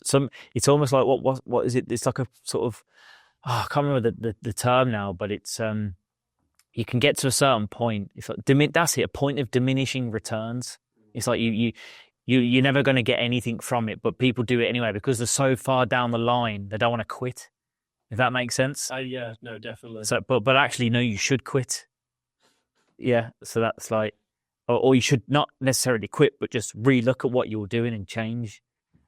it's almost like, what is it? It's like a sort of, I can't remember the term now, but it's, you can get to a certain point. It's like, that's it, a point of diminishing returns. It's like you're never going to get anything from it, but people do it anyway because they're so far down the line, they don't want to quit. If that makes sense. Yeah, no, definitely. So, but actually, no, you should quit. Yeah. So that's like, or you should not necessarily quit, but just re-look at what you're doing and change.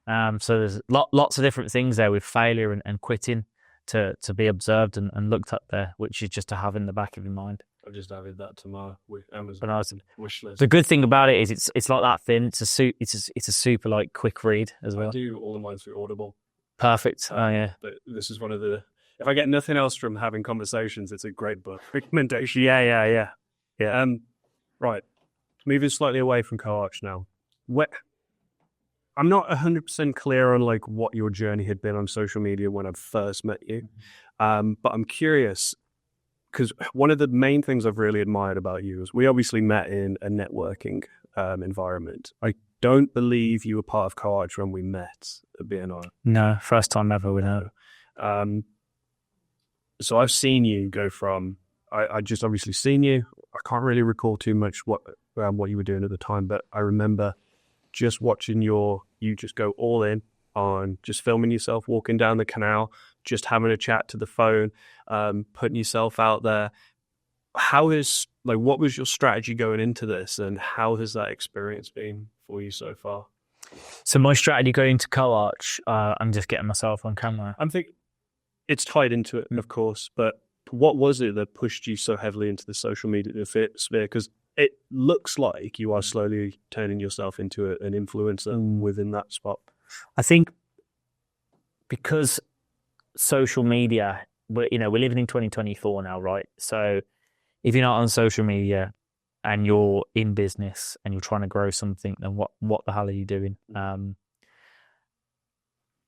So there's lots of different things there with failure and quitting to be observed and looked at there, which is just to have in the back of your mind. I've just added that to my Amazon But wish list. the good thing about it is it's like that thin. It's a super like quick read as well. I do all of mine through Audible. Perfect. Oh yeah. But this is one of the. If I get nothing else from having conversations, it's a great book recommendation. Yeah. Right. Moving slightly away from Co-Arch now. I'm not 100% clear on like what your journey had been on social media when I first met you, but I'm curious because one of the main things I've really admired about you is we obviously met in a networking environment. I don't believe you were part of Co-Arch when we met at BNI. No, first time ever we know. So I've seen you go from. I just obviously seen you. I can't really recall too much what you were doing at the time, but I remember just watching you just go all in on just filming yourself walking down the canal, just having a chat to the phone, putting yourself out there. What was your strategy going into this, and how has that experience been for you so far? So my strategy going to Co-Arch, I'm just getting myself on camera. I'm thinking it's tied into it, of course, but what was it that pushed you so heavily into the social media sphere? Because it looks like you are slowly turning yourself into an influencer within that spot. I think because social media, we're living in 2024 now, right? So if you're not on social media and you're in business and you're trying to grow something, then what the hell are you doing?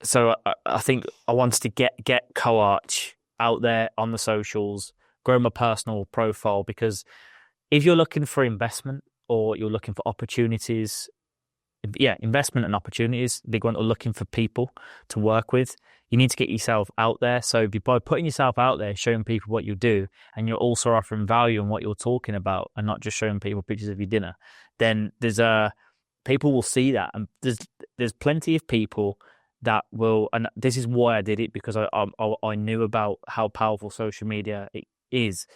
So I think I wanted to get Co-Arch out there on the socials, grow my personal profile, because if you're looking for investment or you're looking for opportunities, investment and opportunities, big one, or looking for people to work with, you need to get yourself out there. So by putting yourself out there, showing people what you do, and you're also offering value in what you're talking about and not just showing people pictures of your dinner, then people will see that. And there's plenty of people that will, and this is why I did it, because I knew about how powerful social media is.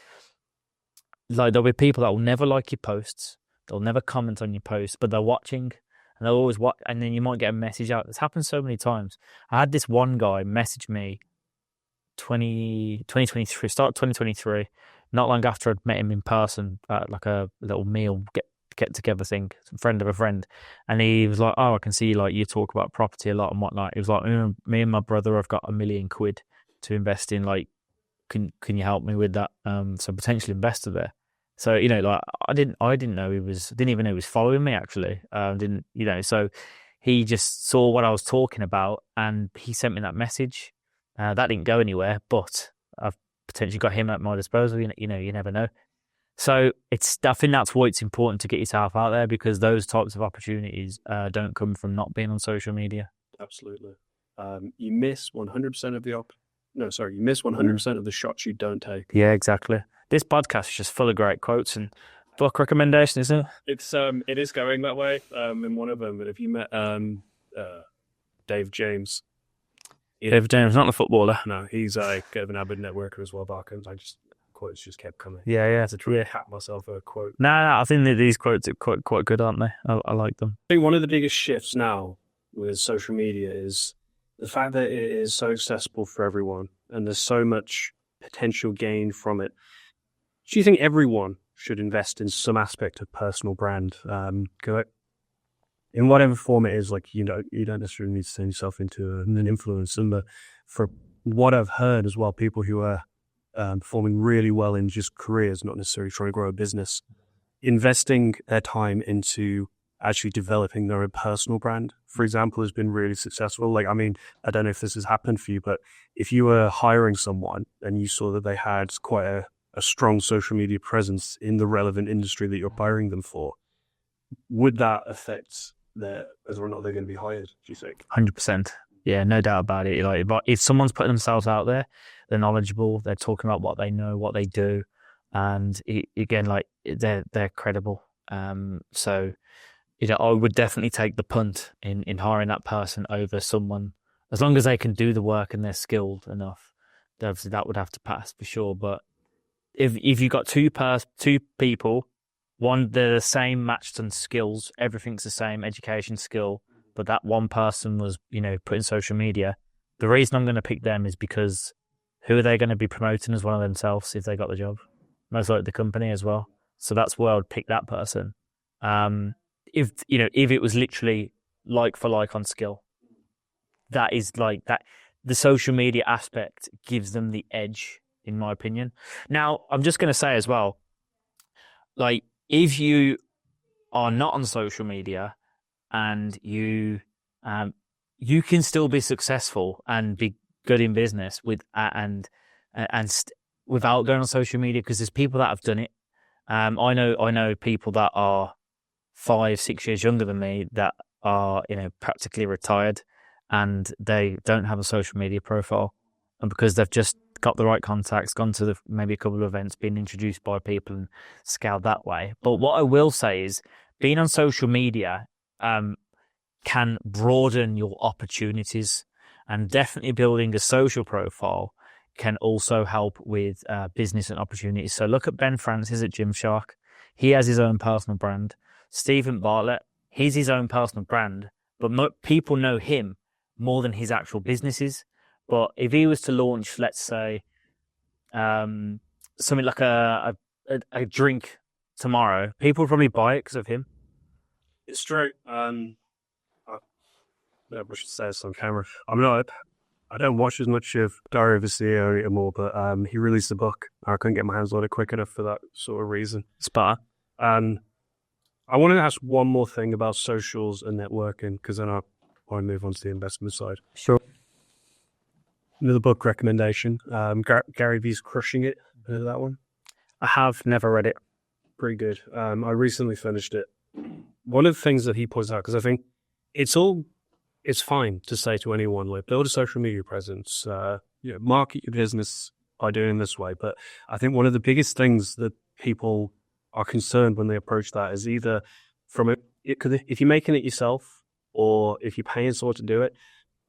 Like, there'll be people that will never like your posts, they'll never comment on your posts, but they're watching, and they'll always watch, and then you might get a message out. It's happened so many times. I had this one guy message me 2023, start of 2023, not long after I'd met him in person at like a little meal get together thing, friend of a friend, and he was like, "Oh, I can see like you talk about property a lot and whatnot." He was like, "Me and my brother have got £1 million to invest in. Like, can you help me with that?" So potential investor there. So like I didn't know didn't even know he was following me actually. So he just saw what I was talking about and he sent me that message. That didn't go anywhere, but I've potentially got him at my disposal. You never know. So I think that's why it's important to get yourself out there, because those types of opportunities don't come from not being on social media. Absolutely. You miss 100% of you miss 100% of the shots you don't take. Yeah, exactly. This podcast is just full of great quotes and book recommendations, isn't it? It is going that way. In one of them, but if you met Dave James. Dave James, not the footballer. No, he's a bit of an avid networker as well, Barkins. Quotes just kept coming. Yeah. I had to try to hack myself a quote. No, I think that these quotes are quite good, aren't they? I like them. I think one of the biggest shifts now with social media is the fact that it is so accessible for everyone and there's so much potential gain from it. Do you think everyone should invest in some aspect of personal brand? In whatever form it is, like, you don't necessarily need to turn yourself into an influencer, but for what I've heard as well, people who are performing really well in just careers, not necessarily trying to grow a business, investing their time into actually developing their own personal brand, for example, has been really successful. Like, I mean, I don't know if this has happened for you, but if you were hiring someone and you saw that they had quite a strong social media presence in the relevant industry that you're hiring them for, would that affect whether or not they're going to be hired, do you think? 100%. Yeah, no doubt about it. Like, if someone's putting themselves out there, they're knowledgeable, they're talking about what they know, what they do, and again, like, they're credible. So, I would definitely take the punt in hiring that person over someone, as long as they can do the work and they're skilled enough. Obviously, that would have to pass for sure. But if you've got two people they're the same matched on skills. Everything's the same education skill, but that one person was, put in social media. The reason I'm going to pick them is because who are they going to be promoting as one of themselves if they got the job? Most likely the company as well. So that's where I would pick that person. If it was literally like for like on skill, that is like that. The social media aspect gives them the edge, in my opinion. Now, I'm just going to say as well, like, if you are not on social media and you can still be successful and be good in business without going on social media, because there's people that have done it. I know people that are 5-6 years younger than me that are practically retired, and they don't have a social media profile, and because they've just got the right contacts, gone to maybe a couple of events, been introduced by people and scaled that way. But what I will say is being on social media can broaden your opportunities, and definitely building a social profile can also help with business and opportunities. So look at Ben Francis at Gymshark. He has his own personal brand. Stephen Bartlett, he's his own personal brand, but people know him more than his actual businesses. But if he was to launch, let's say, something like a drink tomorrow, people would probably buy it because of him. It's true. I should say this on camera. I don't watch as much of Diary of a CEO anymore, but he released a book. I couldn't get my hands on it quick enough for that sort of reason. Spa. I want to ask one more thing about socials and networking, because then I want to move on to the investment side. Sure. Another book recommendation. Gary Vee's Crushing It. Heard of that one? I have never read it. Pretty good. I recently finished it. One of the things that he points out, because I think it's fine to say to anyone, like, build a social media presence, market your business by doing this way. But I think one of the biggest things that people are concerned when they approach that is either if you're making it yourself, or if you're paying someone to do it,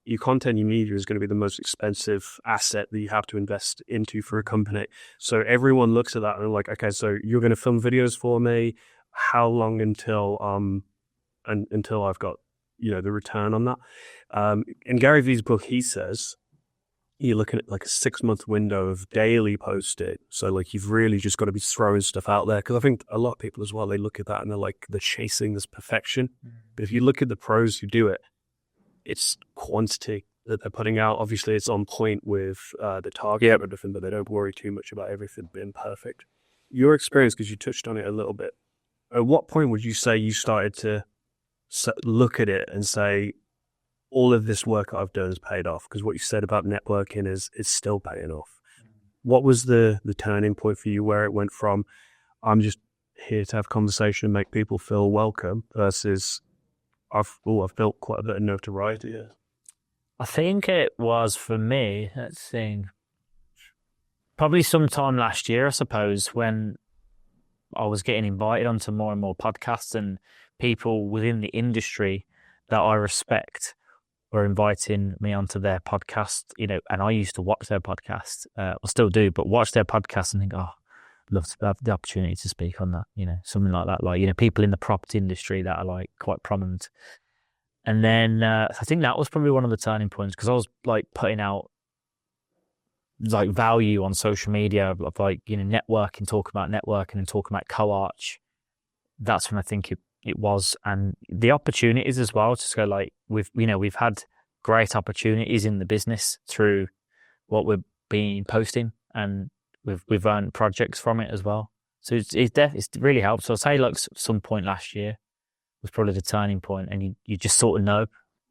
your content, your media is going to be the most expensive asset that you have to invest into for a company. So everyone looks at that and they're like, okay, so you're going to film videos for me. How long until I've got the return on that? In Gary Vee's book, he says you're looking at like a 6-month window of daily posting. So like you've really just got to be throwing stuff out there, because I think a lot of people as well, they look at that and they're chasing this perfection. But if you look at the pros who do it, it's quantity that they're putting out. Obviously, it's on point with the target and everything, but they don't worry too much about everything being perfect. Your experience, because you touched on it a little bit, at what point would you say you started to look at it and say, all of this work I've done has paid off? Because what you said about networking is still paying off. What was the turning point for you where it went from, I'm just here to have conversation and make people feel welcome, versus I've built quite a bit of notoriety here? I think it was, for me, let's see, probably sometime last year, I suppose, when I was getting invited onto more and more podcasts, and people within the industry that I respect were inviting me onto their podcast, and I used to watch their podcast, I still do, but watch their podcast and think, oh, I'd love to have the opportunity to speak on that, something like that. Like, people in the property industry that are like quite prominent. And then I think that was probably one of the turning points, because I was like putting out like value on social media of like, networking, talking about networking and talking about co-arch. That's when I think it was. And the opportunities as well, just go like, we've had great opportunities in the business through what we've been posting, and we've earned projects from it as well. So it's really helped. So I'd say like some point last year was probably the turning point, and you just sort of know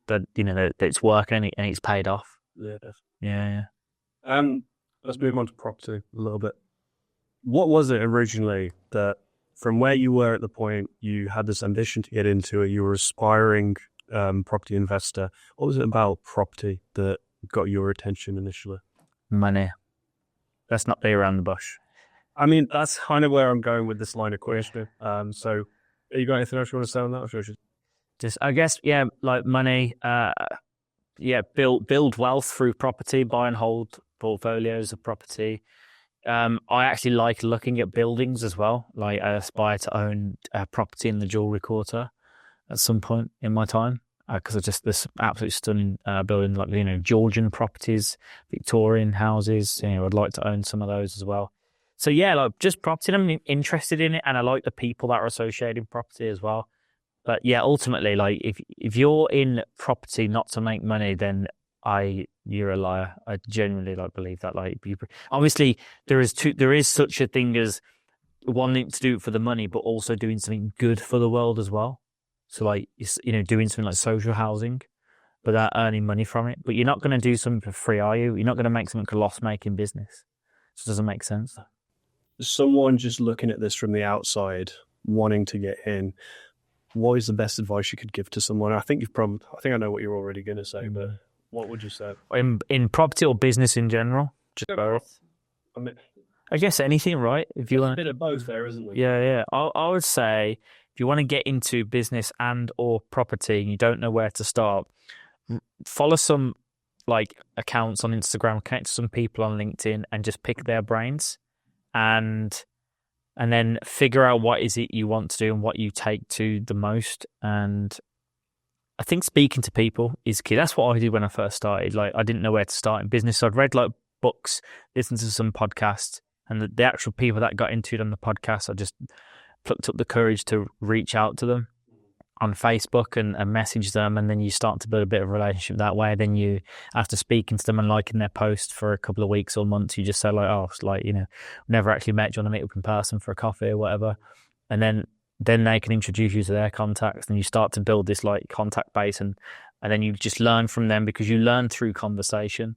that that it's working and it's paid off. Yeah. Yeah. Let's move on to property a little bit. What was it originally that, from where you were at the point you had this ambition to get into it, you were aspiring property investor? What was it about property that got your attention initially? Money. Let's not be around the bush. I mean, that's kind of where I'm going with this line of questioning. So, you got anything else you want to say on that? Or just, I guess, like money. Build wealth through property, buy and hold portfolios of property. I actually like looking at buildings as well. Like I aspire to own a property in the Jewellery Quarter at some point in my time, because I just this absolutely stunning building, like Georgian properties, Victorian houses. I'd like to own some of those as well. So yeah, like just property. I'm interested in it, and I like the people that are associated with property as well. But yeah, ultimately, like if you're in property not to make money, then you're a liar. I genuinely believe that. Like, obviously, there is such a thing as wanting to do it for the money, but also doing something good for the world as well. So like, doing something like social housing, without earning money from it. But you're not going to do something for free, are you? You're not going to make something a loss-making business. It doesn't make sense. Someone just looking at this from the outside, wanting to get in, what is the best advice you could give to someone? I think I know what you're already going to say, but what would you say? In property or business in general? Just both. I guess anything, right? If you want a bit of both there, isn't there? Yeah. I would say if you want to get into business and or property and you don't know where to start, follow some accounts on Instagram, connect to some people on LinkedIn, and just pick their brains, and then figure out what is it you want to do and what you take to the most. And I think speaking to people is key. That's what I did when I first started. Like, I didn't know where to start in business. So I'd read books, listened to some podcasts, and the actual people that got into it on the podcast, I just plucked up the courage to reach out to them on Facebook and message them. And then you start to build a bit of a relationship that way. Then you, after speaking to them and liking their post for a couple of weeks or months, you just say never actually met, do you want to meet up in person for a coffee or whatever? And then they can introduce you to their contacts, and you start to build this contact base, and then you just learn from them, because you learn through conversation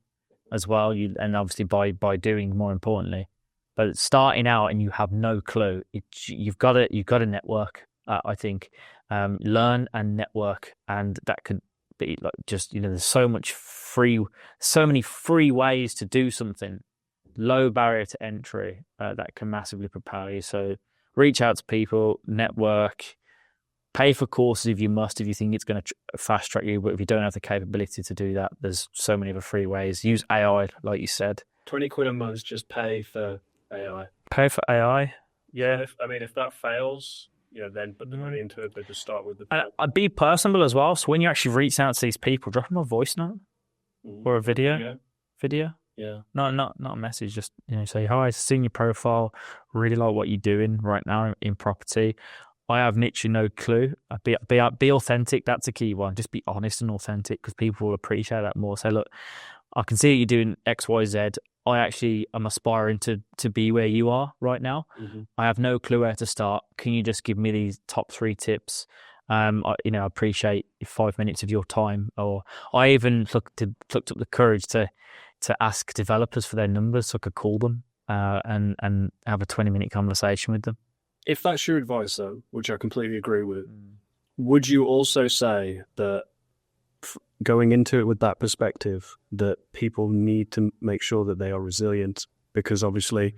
as well. And obviously by doing, more importantly. But starting out and you have no clue, you've got to network. I think learn and network, and that could be there's so many free ways to do something, low barrier to entry, that can massively propel you. So reach out to people, network, pay for courses if you must, if you think it's going to fast track you. But if you don't have the capability to do that, there's so many other free ways. Use AI, like you said. £20 a month, just pay for AI. Pay for AI. Yeah. If that fails, then put the money into it, but just start with the... I'd be personable as well. So when you actually reach out to these people, drop them a voice note or a video. Yeah. Video. Yeah. Not a message. Just say, hi, I've seen your profile. Really like what you're doing right now in property. I have literally no clue. Be authentic. That's a key one. Just be honest and authentic, because people will appreciate that more. Say, look, I can see you're doing X, Y, Z. I actually am aspiring to be where you are right now. Mm-hmm. I have no clue where to start. Can you just give me these top 3 tips? I appreciate 5 minutes of your time. Or I even plucked up the courage to ask developers for their numbers so I could call them and have a 20-minute conversation with them. If that's your advice, though, which I completely agree with, would you also say that going into it with that perspective, that people need to make sure that they are resilient? Because obviously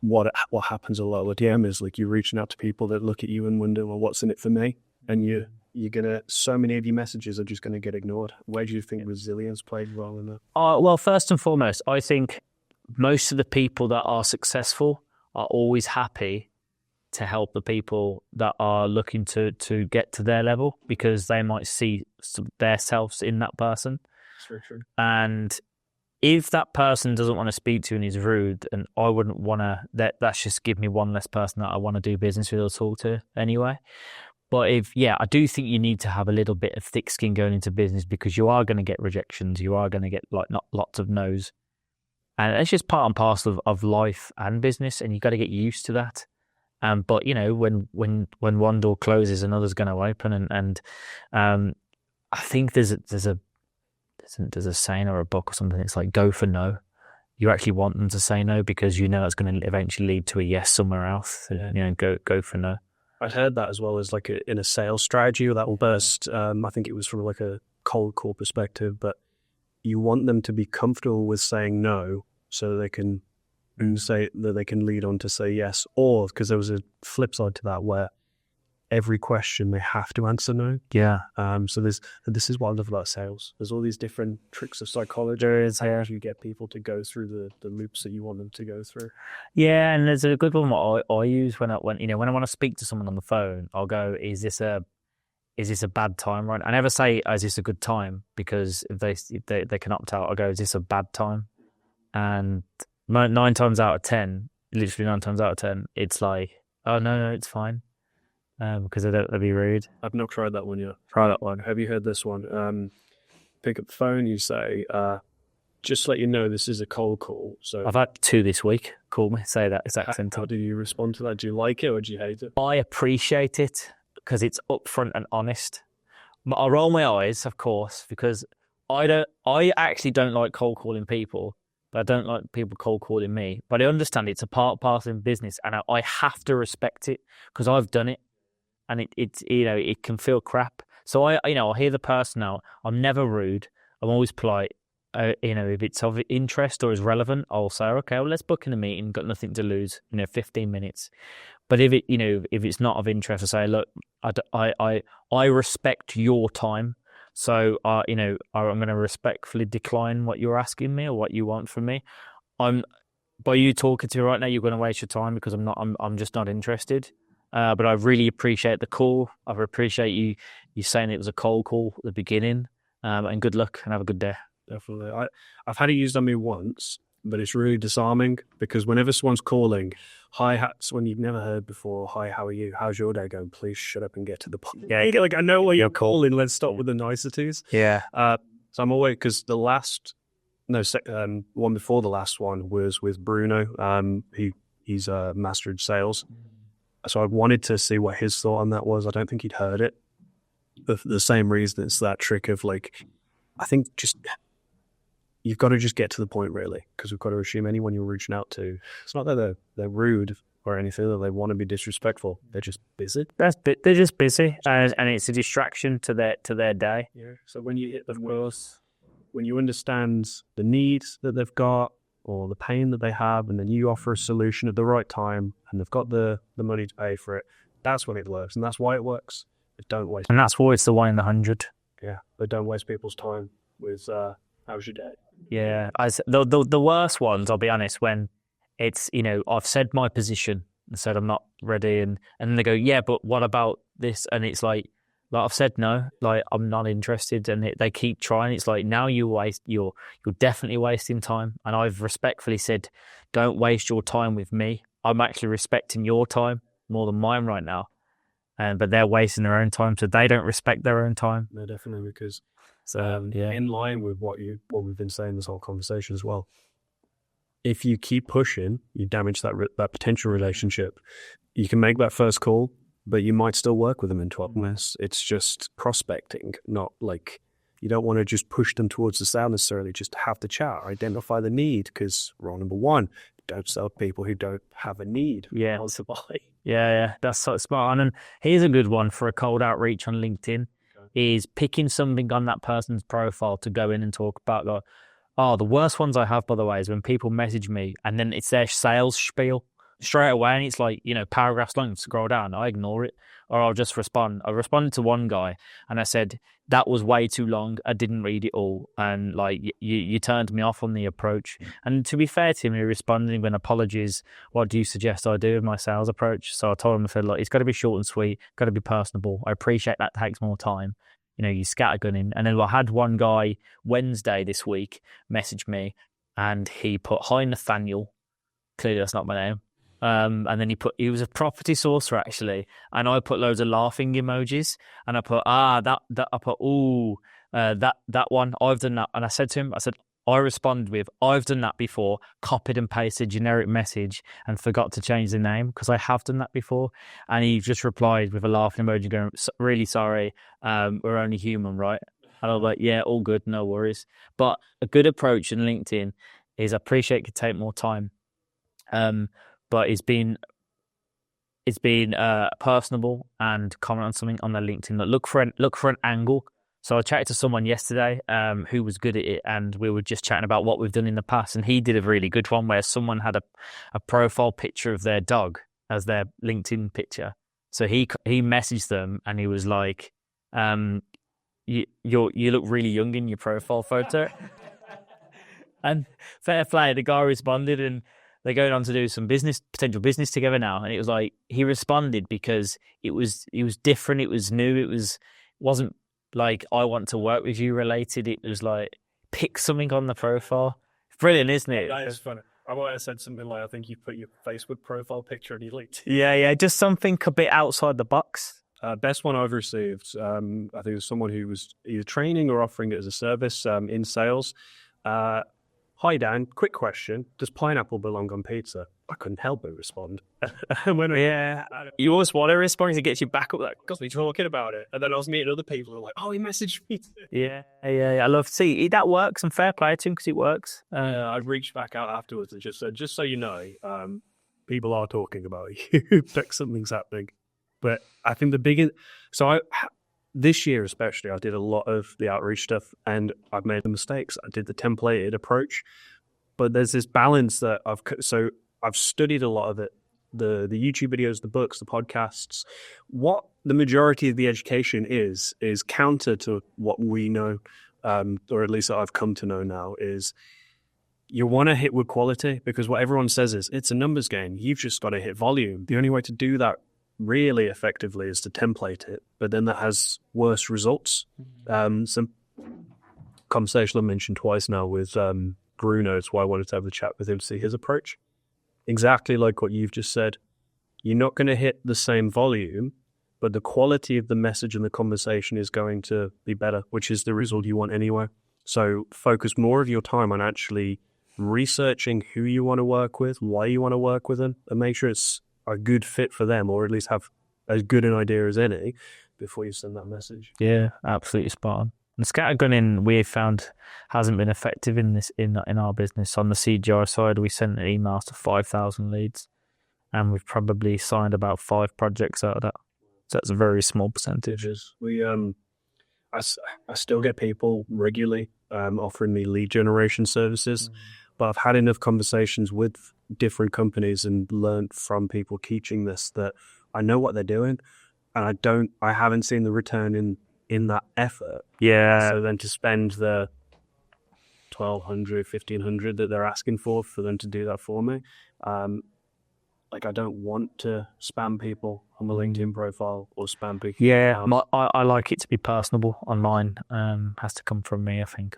what happens a lot with DM is you're reaching out to people that look at you and wonder, well, what's in it for me? And you're gonna, so many of your messages are just going to get ignored. Where do you think resilience played a role in that? Well, first and foremost, I think most of the people that are successful are always happy to help the people that are looking to get to their level, because they might see their selves in that person. That's very true. And if that person doesn't want to speak to you and is rude, and I wouldn't want to, that's just give me one less person that I want to do business with or talk to anyway. But I do think you need to have a little bit of thick skin going into business, because you are going to get rejections. You are going to get not lots of no's. And it's just part and parcel of life and business, and you've got to get used to that. But when one door closes, another's going to open, and I think there's a saying or a book or something. It's like, go for no. You actually want them to say no, because it's going to eventually lead to a yes somewhere else. Yeah. Go for no. I'd heard that as well as in a sales strategy that will burst. I think it was from a cold call perspective, but you want them to be comfortable with saying no, so they can say that they can lead on to say yes. Or because there was a flip side to that, where every question they have to answer no. Yeah. So this is what I love about sales. There's all these different tricks of psychology. How you get people to go through the loops that you want them to go through. Yeah, and there's a good one what I use when I want to speak to someone on the phone. I'll go, is this a bad time? Right? I never say, is this a good time? Because if they can opt out, I go, is this a bad time? And 9 times out of 10, literally 9 times out of 10, it's like, oh no, it's fine. Because they'll be rude. I've not tried that one yet. Try that one. Have you heard this one? Pick up the phone, you say, just to let you know this is a cold call. So I've had 2 this week call me, say that exact sentence. How do you respond to that? Do you like it or do you hate it? I appreciate it because it's upfront and honest. I roll my eyes, of course, because I actually don't like cold calling people, but I don't like people cold calling me. But I understand it's a parcel in business, and I have to respect it because I've done it, and it's it can feel crap. So I hear the person out. I'm never rude. I'm always polite. If it's of interest or is relevant, I'll say, okay, well, let's book in a meeting. Got nothing to lose. 15 minutes. But if it's not of interest, I say, look, I respect your time. So I'm going to respectfully decline what you're asking me or what you want from me. By you talking to me right now, you're going to waste your time because I'm just not interested. But I really appreciate the call. I appreciate you saying it was a cold call at the beginning. And good luck and have a good day. Definitely. I've had it used on me once, but it's really disarming because whenever someone's calling, hi hats when you've never heard before, hi, how are you? How's your day going? Please shut up and get to the point. Yeah, like I know why you're calling. Let's stop with the niceties. Yeah. So I'm aware because the one before the last one was with Bruno. He's mastered sales. So I wanted to see what his thought on that was. I don't think he'd heard it. For the same reason, it's that trick of like, I think you've got to just get to the point, really, because we've got to assume anyone you're reaching out to, it's not that they're rude or anything, that they want to be disrespectful. They're just busy. They're just busy, and it's a distraction to their day. Yeah. So when you hit when you understand the needs that they've got or the pain that they have, and then you offer a solution at the right time, and they've got the money to pay for it, that's when it works, and that's why it works. But don't waste. And that's why it's the 1 in 100. Yeah, but don't waste people's time with how's your day. Yeah, the worst ones, I'll be honest, when it's, I've said my position and said I'm not ready, and then they go, yeah, but what about this? And it's like I've said no, like I'm not interested, and they keep trying. It's like, now you're definitely wasting time, and I've respectfully said, don't waste your time with me. I'm actually respecting your time more than mine right now, but they're wasting their own time, so they don't respect their own time. No, definitely, because yeah, in line with what we've been saying this whole conversation as well. If you keep pushing, you damage that potential relationship. You can make that first call, but you might still work with them in 12 months. It's just prospecting, not like you don't want to just push them towards the sale necessarily. Just have the chat, identify the need, because rule number 1, don't sell people who don't have a need. Yeah, to buy. Yeah, that's so smart. And here's a good one for a cold outreach on LinkedIn. Is picking something on that person's profile to go in and talk about. Like, the worst ones I have, by the way, is when people message me and then it's their sales spiel straight away, and it's like, paragraphs long. Scroll down, I ignore it, or I'll just respond. I responded to one guy and I said, that was way too long. I didn't read it all, and like you turned me off on the approach. And to be fair to him, he responded with apologies. What do you suggest I do with my sales approach? So I told him, I said, look, it's got to be short and sweet, got to be personable. I appreciate that takes more time. You scattergunning. And then I had one guy Wednesday this week message me, and he put, hi Nathaniel. Clearly that's not my name. And then he was a property sourcer actually, and I put loads of laughing emojis, and I put that one, I've done that. And I said to him, I responded with, I've done that before, copied and pasted generic message and forgot to change the name because I have done that before. And he just replied with a laughing emoji going, really sorry, we're only human, right? And I was like, yeah, all good, no worries. But a good approach in LinkedIn is, I appreciate it could take more time. But it's been personable and comment on something on their LinkedIn. Look for an angle. So I chatted to someone yesterday who was good at it, and we were just chatting about what we've done in the past. And he did a really good one where someone had a profile picture of their dog as their LinkedIn picture, So he messaged them and he was like, you look really young in your profile photo. And fair play, the guy responded, and they're going on to do some potential business together now. And it was like he responded because it was different, it was new, wasn't like I want to work with you related. It was like pick something on the profile. Brilliant, isn't it? That is funny. I might have said something like, I think you put your Facebook profile picture and you linked. Yeah, just something a bit outside the box. Best one I've received, I think it was someone who was either training or offering it as a service in sales. Hi, Dan, quick question. Does pineapple belong on pizza? I couldn't help but respond. You always want to respond because it gets you back up. Like, got me talking about it. And then I was meeting other people who were like, oh, he messaged me too. Yeah. I love to see that works, and fair play to him because it works. I reached back out afterwards and just said, just so you know, people are talking about you. Like something's happening. But I think the biggest... this year especially, I did a lot of the outreach stuff and I've made the mistakes. I did the templated approach, but there's this balance that I've studied a lot of it, the YouTube videos, the books, the podcasts. What the majority of the education is counter to what we know, or at least I've come to know now, is you want to hit with quality, because what everyone says is it's a numbers game. You've just got to hit volume. The only way to do that really effectively is to template it, but then that has worse results. Some conversation I mentioned twice now with Bruno, it's why I wanted to have a chat with him to see his approach. Exactly like what you've just said. You're not going to hit the same volume, but the quality of the message and the conversation is going to be better, which is the result you want anyway. So focus more of your time on actually researching who you want to work with, why you want to work with them, and make sure it's a good fit for them, or at least have as good an idea as any before you send that message. Yeah, absolutely spot on. And scattergunning, we found, hasn't been effective in our business. On the CGR side, we sent emails to 5,000 leads, and we've probably signed about 5 projects out of that. So that's a very small percentage. We I still get people regularly offering me lead generation services, but I've had enough conversations with different companies and learned from people teaching this that I know what they're doing, and I haven't seen the return in that effort. Yeah. So then to spend the $1,200, $1,500 that they're asking for them to do that for me, I don't want to spam people on my LinkedIn profile or spam people. Yeah, I like it to be personable on mine. Has to come from me, I think.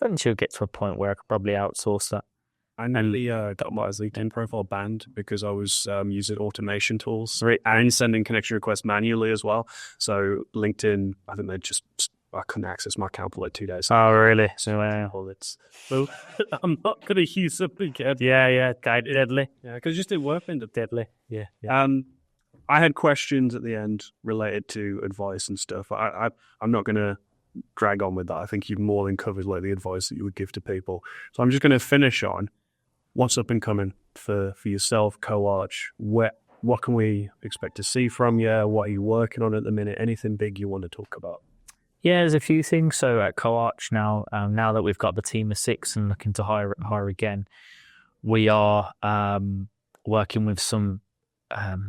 Eventually, it'll get to a point where I could probably outsource that. I nearly got my LinkedIn profile banned because I was using automation tools and sending connection requests manually as well. So LinkedIn, I think I couldn't access my account for 2 days. Oh, really? So, I'm not going to use something again. Yeah, deadly. Yeah, because it just didn't work. Deadly. Yeah. I had questions at the end related to advice and stuff. I'm not going to drag on with that. I think you've more than covered the advice that you would give to people. So I'm just going to finish on what's up and coming for yourself, CoArch. What can we expect to see from you? What are you working on at the minute? Anything big you want to talk about? Yeah, there's a few things. So at CoArch now that we've got the team of 6 and looking to hire again, we are working with some,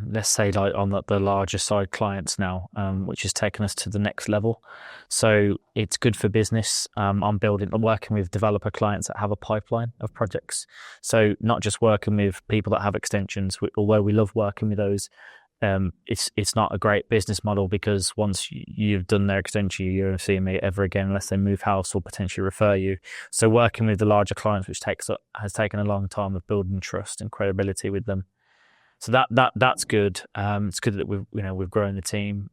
let's say, on the larger side clients now, which has taken us to the next level. So it's good for business. I'm working with developer clients that have a pipeline of projects. So not just working with people that have extensions, although we love working with those. It's not a great business model, because once you've done their extension, you don't see them ever again unless they move house or potentially refer you. So working with the larger clients, which has taken a long time of building trust and credibility with them. So that's good. It's good that we've grown the team.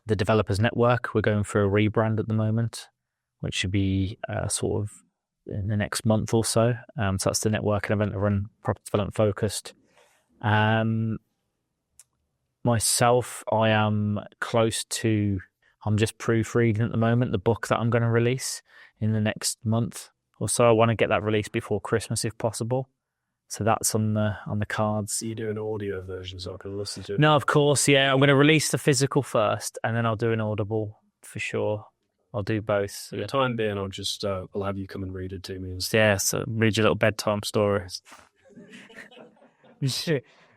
The Developers Network, we're going for a rebrand at the moment, which should be sort of in the next month or so. So that's the network and event run property development focused. Myself, I'm just proofreading at the moment the book that I'm going to release in the next month or so. I want to get that released before Christmas if possible. So that's on the cards. You do an audio version so I can listen to it? No, of course, yeah. I'm going to release the physical first, and then I'll do an audible for sure. I'll do both. For the time being, I'll just I'll have you come and read it to me. Yeah, so read your little bedtime stories.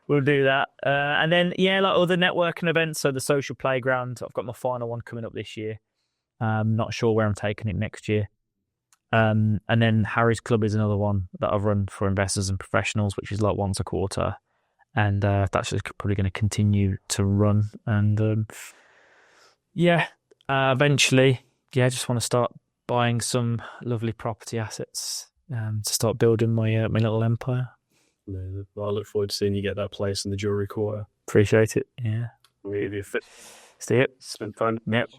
we'll do that. And then, yeah, like other networking events. So the social playground, I've got my final one coming up this year. Not sure where I'm taking it next year. And then Harry's Club is another one that I've run for investors and professionals, which is like once a quarter. And that's just probably going to continue to run. And eventually, I just want to start buying some lovely property assets to start building my little empire. No, I look forward to seeing you get that place in the jewellery quarter. Appreciate it. Yeah. Really fit. See it. It's been fun. Yep.